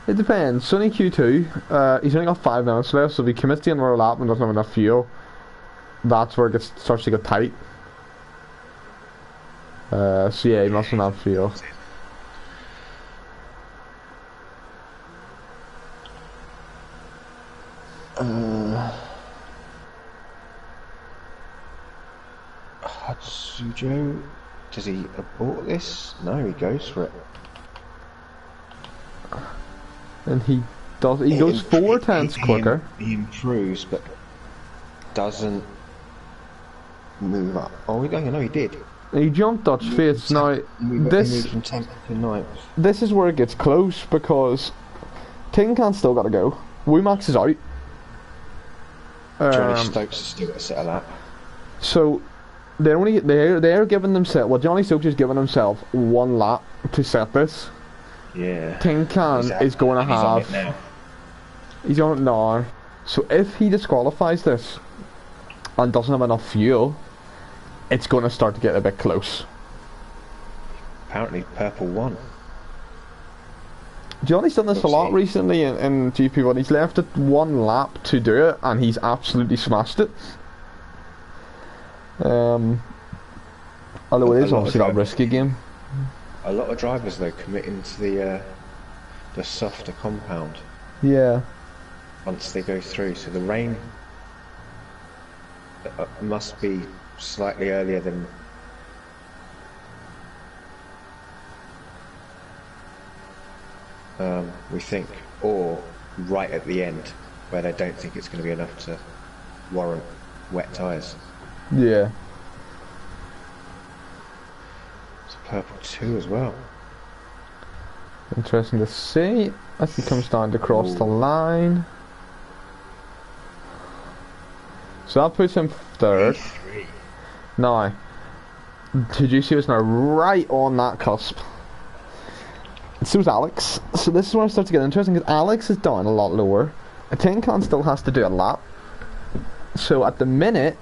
It depends. Sonny Q2, he's only got 5 minutes left, so if he commits to another lap and doesn't have enough fuel, that's where it starts to get tight. So yeah, he must have enough fuel. Hatsujo, does he abort this? No, he goes for it. And he does. He goes 4 tenths quicker. He improves, but doesn't move up. Oh, no, he did. He jumped Dutch face. Now this from 10th to 9th. This is where it gets close, because Tin Can still got to go. Womax is out. Johnny Stokes is still got to set a lap. So they're giving themselves. Well, Johnny Stokes is giving himself 1 lap to set this. Yeah. Tin Can is going to have. He's on it now. So if he disqualifies this and doesn't have enough fuel, it's going to start to get a bit close. Apparently, Purple won. Johnny's done this a lot recently in GP1. He's left it 1 lap to do it, and he's absolutely smashed it. Although it is obviously not a risky game. A lot of drivers though committing to the softer compound. Yeah. Once they go through, so the rain must be slightly earlier than. We think, or right at the end, where they don't think it's going to be enough to warrant wet tyres. Yeah. It's Purple 2 as well. Interesting to see as he comes down to cross the line. So that puts him 3rd. Now, did you see us now right on that cusp? So is Alex. So this is where it starts to get interesting, because Alex is down a lot lower. A Tin Can still has to do a lap. So at the minute,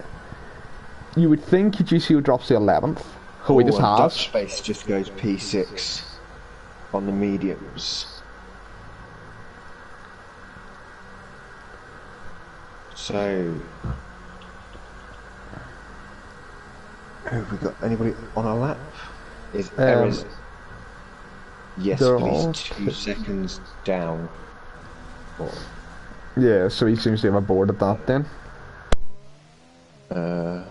you would think GCO drops to 11th. Who we just have. Dutch Space just goes P6 on the mediums. So, have we got anybody on our lap? Is Errors? Yes, but he's 2 seconds down. Yeah, so he seems to have aborted that then. I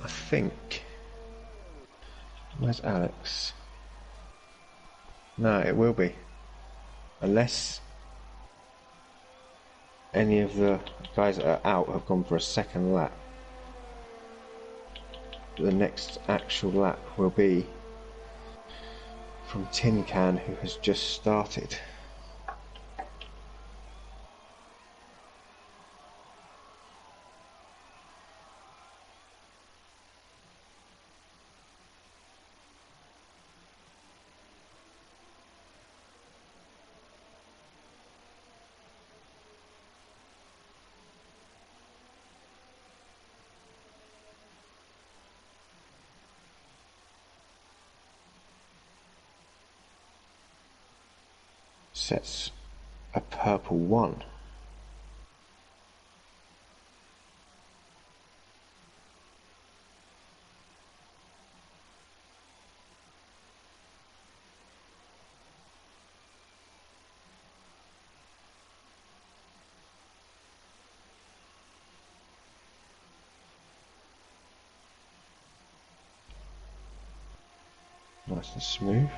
think. Where's Alex? No, it will be. Unless any of the guys that are out have gone for a second lap. The next actual lap will be from Tin Can, who has just started. Sets a purple 1. Nice and smooth.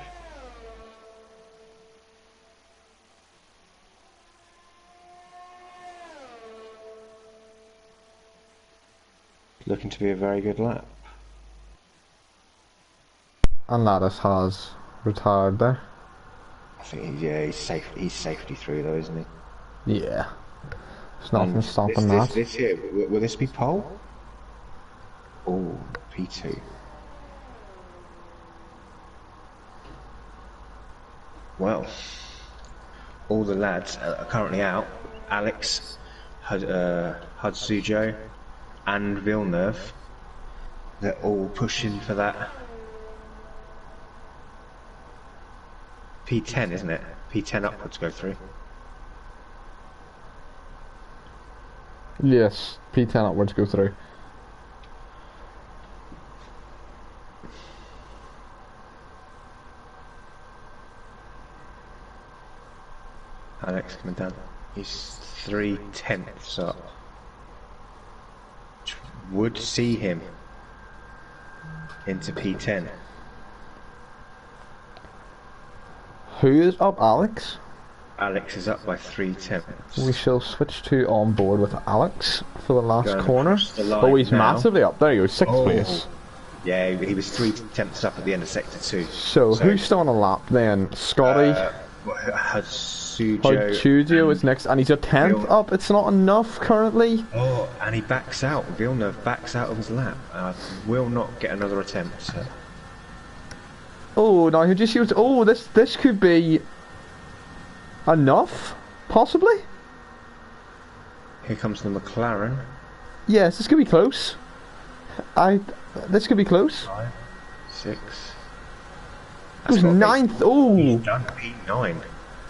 Looking to be a very good lap. And Lattice has retired there. I think he's safe. He's safety through though, isn't he? Yeah. There's nothing And stopping this, that. This here, will this be pole? Oh, P2. Well, all the lads are currently out. Alex, Hudsujo, and Villeneuve. They're all pushing for that P10, isn't it? P10 upwards go through. Yes, P10 upwards go through. Alex coming down. He's 3/10 up. Which would see him into P10. Who is up, Alex? Alex is up by 3/10. We shall switch to on board with Alex for the last Going corner. across the line Oh, he's now. massively up. There you go, 6th place. Yeah, he was 3/10 up at the end of sector 2. So who's still on a lap then? Scotty? Hudsujo is next, and he's a 10th up. It's not enough currently. Oh, and he backs out. Villeneuve backs out of his lap. Will not get another attempt. Oh, now he just used. Oh, this could be enough, possibly. Here comes the McLaren. Yes, this could be close. This could be close. 5, 6. Who's 9th? Oh, He's done P9.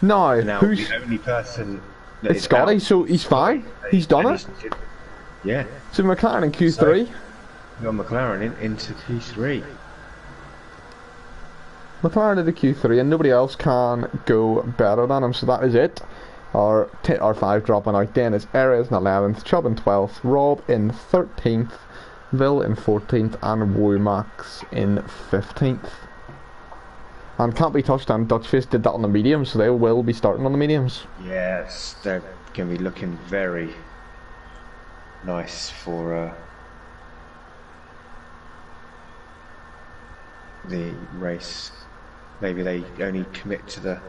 now Now who's? the only person that It's is Scotty, out- so he's fine. He's done and it. Yeah, So McLaren in Q3. we got McLaren into Q3. McLaren into Q3, and nobody else can go better than him. So that is it. Our 5 dropping out then is Erez in 11th, Chubb in 12th, Rob in 13th, Vil in 14th, and Womax in 15th. And can't be touched, and Dutchface did that on the mediums, so they will be starting on the mediums. Yes, they're going to be looking very nice for the race. Maybe they only commit to the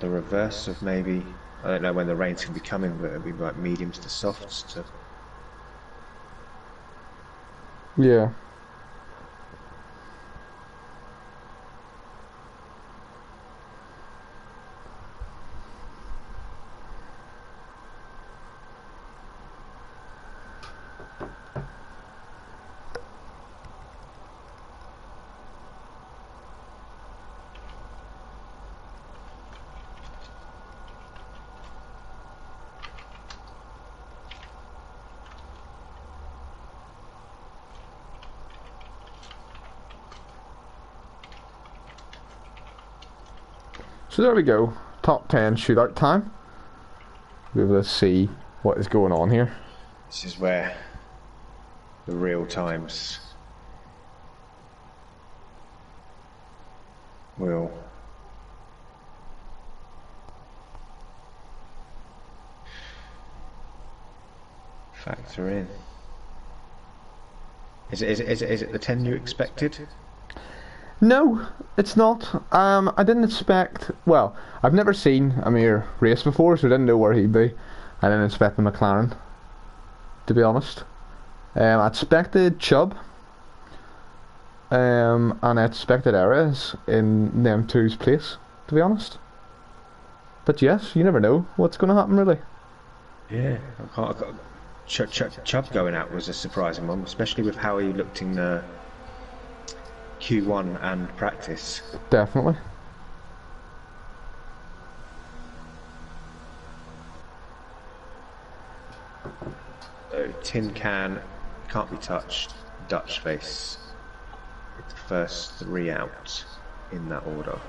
reverse of maybe, I don't know when the rain's going to be coming, but it'll be like mediums to softs to. Yeah. So there we go. Top 10 shootout time. We'll be able to see what is going on here. This is where the real times will factor in. Is it the 10 you expected? No, it's not. I didn't expect. Well, I've never seen Amir race before, so I didn't know where he'd be. I didn't expect the McLaren, to be honest. I expected Chubb, and I expected Ares in them two's place, to be honest. But yes, you never know what's going to happen, really. Yeah, I can't. Chubb going out was a surprising one, especially with how he looked in Q1 and practice. Definitely. So, tin can, can't be touched, Dutch face. It's the first 3 out in that order.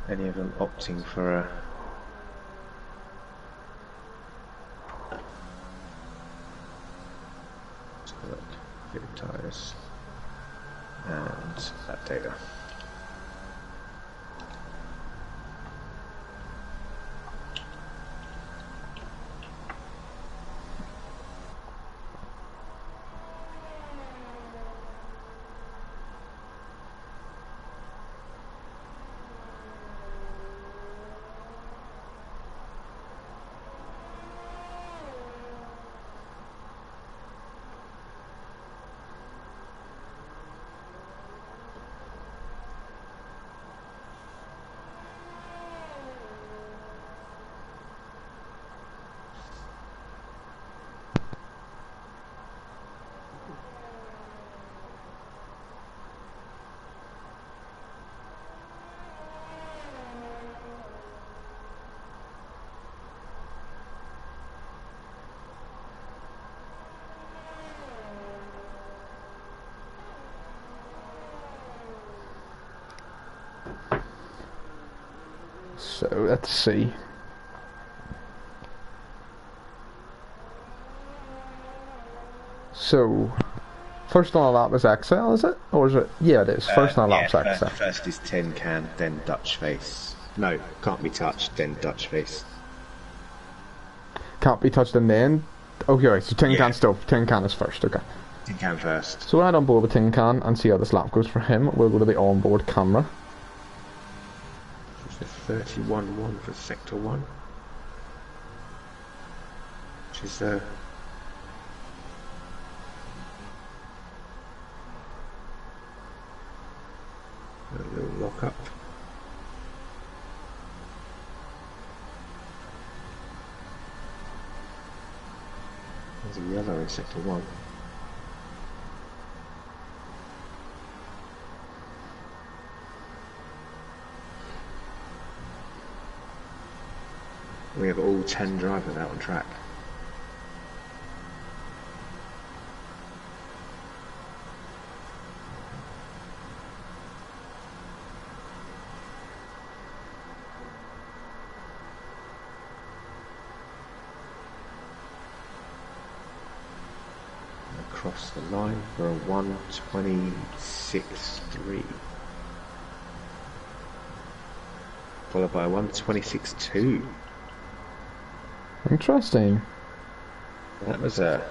Any of them opting for a look, fitted tyres and that data. So let's see. So, first on the lap is XL, is it? Or is it? Yeah, it is. First on the lap is XL. First is tin can, then Dutch face. No, can't be touched, then Dutch face. Can't be touched and then. Okay, right, so tin can still. Tin can is first, okay. Tin can first. So we'll head on board with tin can and see how this lap goes for him. We'll go to the onboard camera. It's the 31-1 for sector 1. Which is a little lock up. There's a yellow in sector 1. We have all 10 drivers out on track. Across the line for a 1:26.3, followed by a 1:26.2. Interesting. That was it's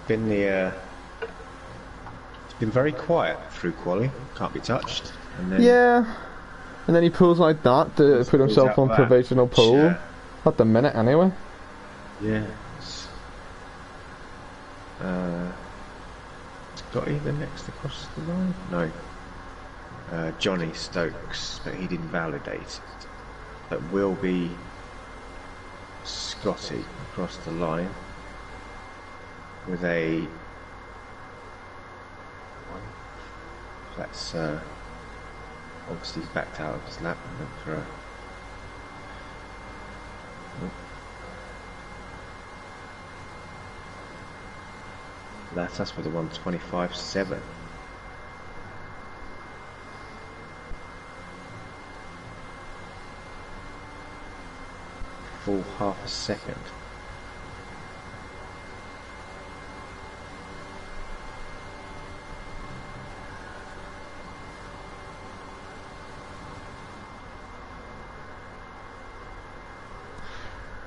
been the it's been very quiet through Quali. Can't be touched. And then Yeah. And then he pulls like that to put himself on provisional pole. Yeah. At the minute, anyway. Yeah. Scotty the next across the line? No. Johnny Stokes, but he didn't validate it. That will be Scotty across the line with a that's obviously he's backed out of his lap and went for a that's with a 1:25.7. Full half a second.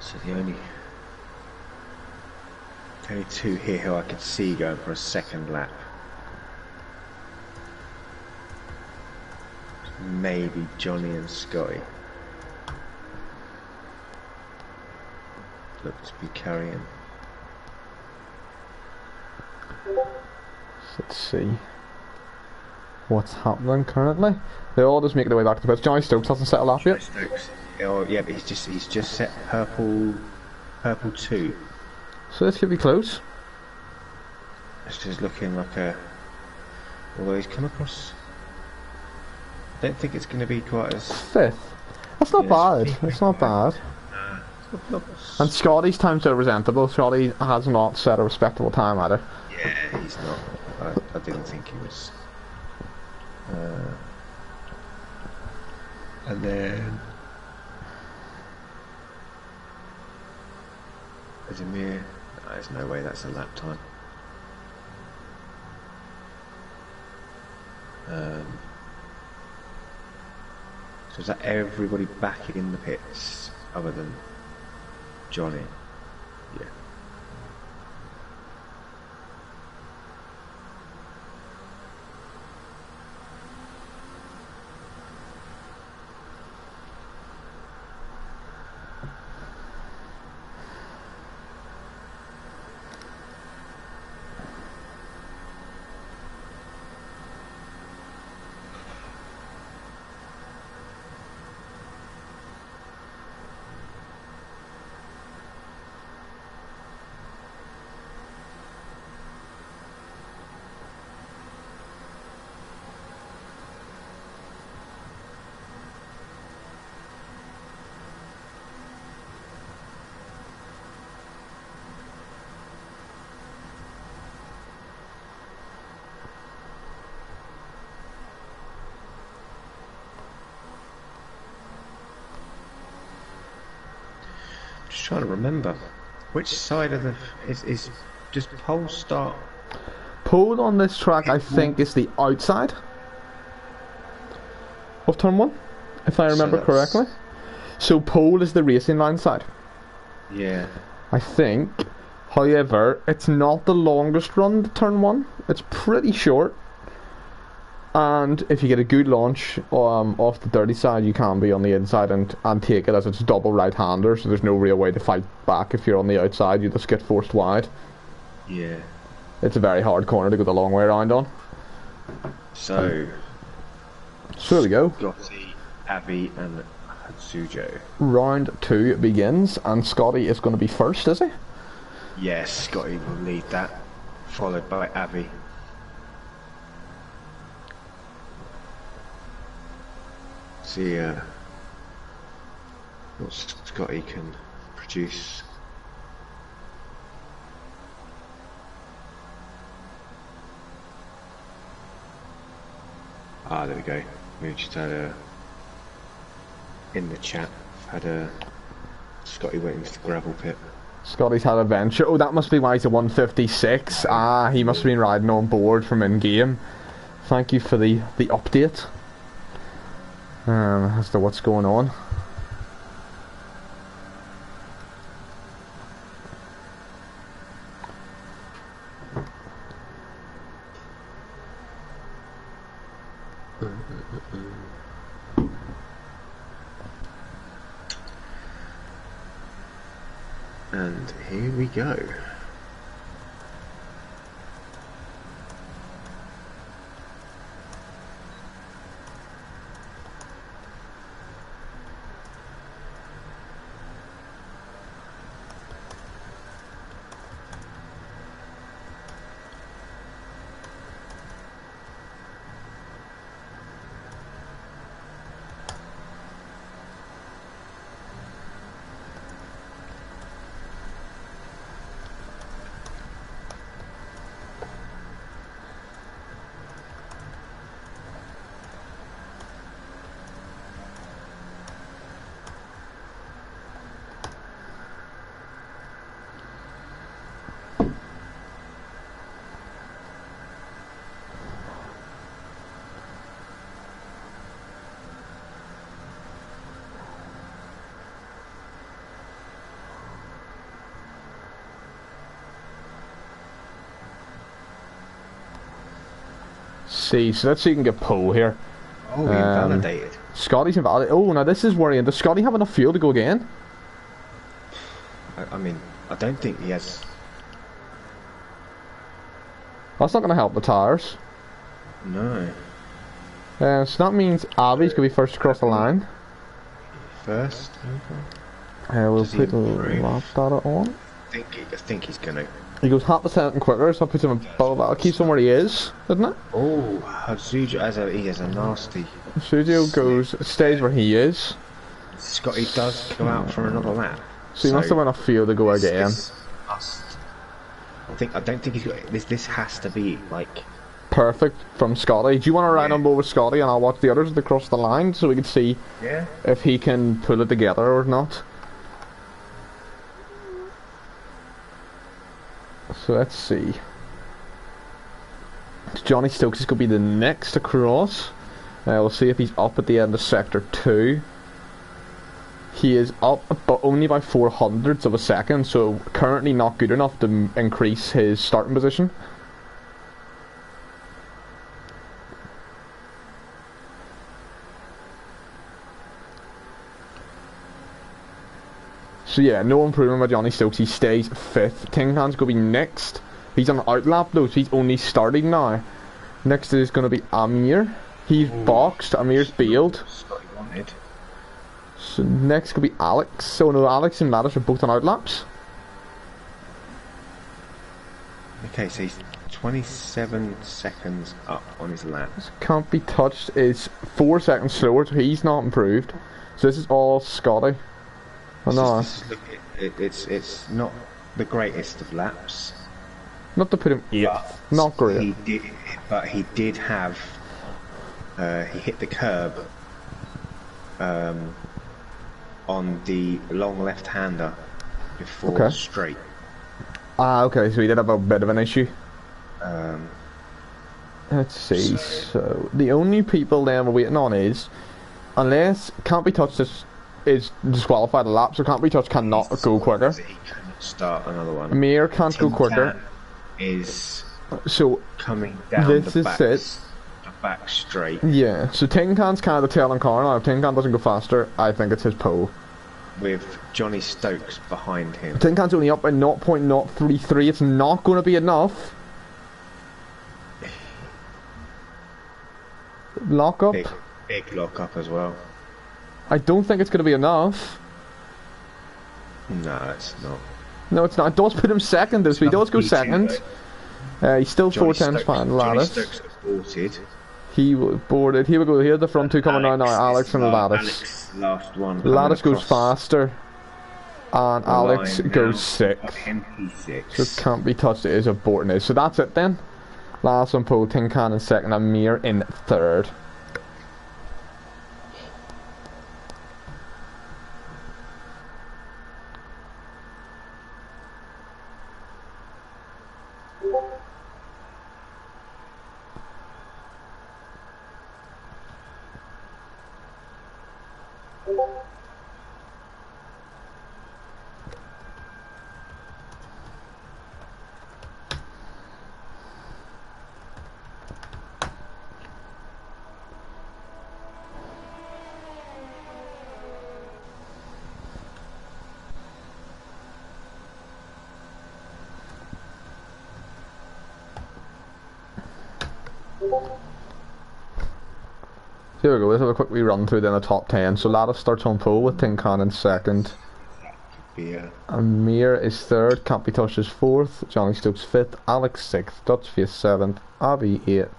So the only Only two here who I could see going for a second lap. Maybe Johnny and Scotty. Look to be carrying. Let's see what's happening currently. They all just make their way back to the pits. Johnny Stokes hasn't settled up yet. Stokes. Oh yeah, but he's just set purple 2. So this could be close. It's just looking like a. Although he's come across. I don't think it's going to be quite as. 5th. That's not bad. it's It's not bad. And Scotty's time's so resentable. Scotty has not set a respectable time either. Yeah, he's not. I didn't think he was. And then there's a mere. No, there's no way that's a lap time. So is that everybody back in the pits other than Johnny? Yeah. Just trying to remember which side of the is just pole start. Pole on this track, I think, is the outside of turn 1, if I remember correctly. So pole is the racing line side. Yeah. I think. However, it's not the longest run to turn 1. It's pretty short. And if you get a good launch off the dirty side, you can be on the inside and take it, as it's double right-hander, so there's no real way to fight back if you're on the outside. You just get forced wide. Yeah. It's a very hard corner to go the long way around on. So there we go. Scotty, Avi and Hatsujo. Round 2 begins, and Scotty is going to be first, is he? Yes, Scotty will lead that, followed by Avi. See what Scotty can produce. Ah, there we go. We just had in the chat, Scotty went into the gravel pit. Scotty's had a venture. Oh, that must be why he's a 156. Ah, he must have been riding on board from in-game. Thank you for the update as to what's going on. And here we go. see. So let's see if we can get pole here. Oh, he invalidated. Scotty's invalidated. Oh, now this is worrying. Does Scotty have enough fuel to go again? I mean, I don't think he has. That's not going to help the tyres. No. So that means Abby's going to be first across the line. First. We'll Does he put the improve? lap data on. I think he's gonna. He goes half a second quicker, so that puts him above. That keeps him where he is, doesn't it? Oh, Hazuja he has a nasty. Studio stays where he is. Scotty does go out for another lap. So he must have enough fuel to go again. I don't think he's got this. This has to be like Perfect from Scotty. Do you want to ride Yeah. on board with Scotty and I'll watch the others across the line so we can see if he can pull it together or not? So let's see. Johnny Stokes is going to be the next across. We'll see if he's up at the end of sector 2. He is up, but only by 0.04 of a second, so currently not good enough to increase his starting position. So yeah, no improvement by Johnny Stokes. He stays 5th. Tin Can's going to be next. He's on an outlap though, so he's only starting now. Next is going to be Amir. He's boxed. Amir's bailed. Scotty wanted. So next could be Alex. So no, Alex and Lattice are both on outlaps. Okay, so he's 27 seconds up on his lap. Can't be touched is 4 seconds slower, so he's not improved. So this is all Scotty. Oh no, It's not the greatest of laps. not to put him 8th. Not great. He did have. He hit the curb. On the long left-hander before the straight. Ah, okay, so he did have a bit of an issue. Um, Let's see, so the only people then we're waiting on is, unless Can't Be Touched is disqualified a lap, so Can't Be Touched cannot go quicker. He cannot start another one. Amir can't go quicker. Is So coming down this the is back, it. the back straight Yeah, so Tin Can's kind of the tail on car now. If Tin Can doesn't go faster, I think it's his pole. with Johnny Stokes behind him. Tin Can's only up by 0.033. It's not going to be enough. Lock up. Big lock up as well. I don't think it's going to be enough. No, it's not. No, it's not. It does put him second, though, so he does go second. He's still 4 tenths behind Johnny Lattice. Stokes aborted. He boarded. Here we go. Here are the front two coming down now. Alex and Lattice. Alex, last one. Lattice coming goes across faster. And the Alex line goes now. 6th. MP6. So it Can't Be Touched. It is aborting it. So that's it then. Last one pole. Tin Can in 2nd. Amir in 3rd. Here we go, let's have a quick wee run through then the top 10. So Lattice starts on pole with Tin Can in 2nd. Yeah. Amir is 3rd, Can't Be Touched is 4th, Johnny Stokes 5th, Alex 6th, Dutchface 7th, Abby 8th,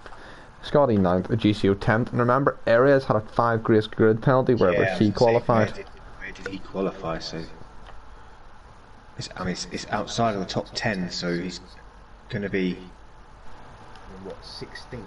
Scotty 9th, GCO 10th. And remember, Arias had a 5 grace grid penalty wherever he qualified. Where did he qualify? So, it's outside of the top 10, so he's going to be what 16th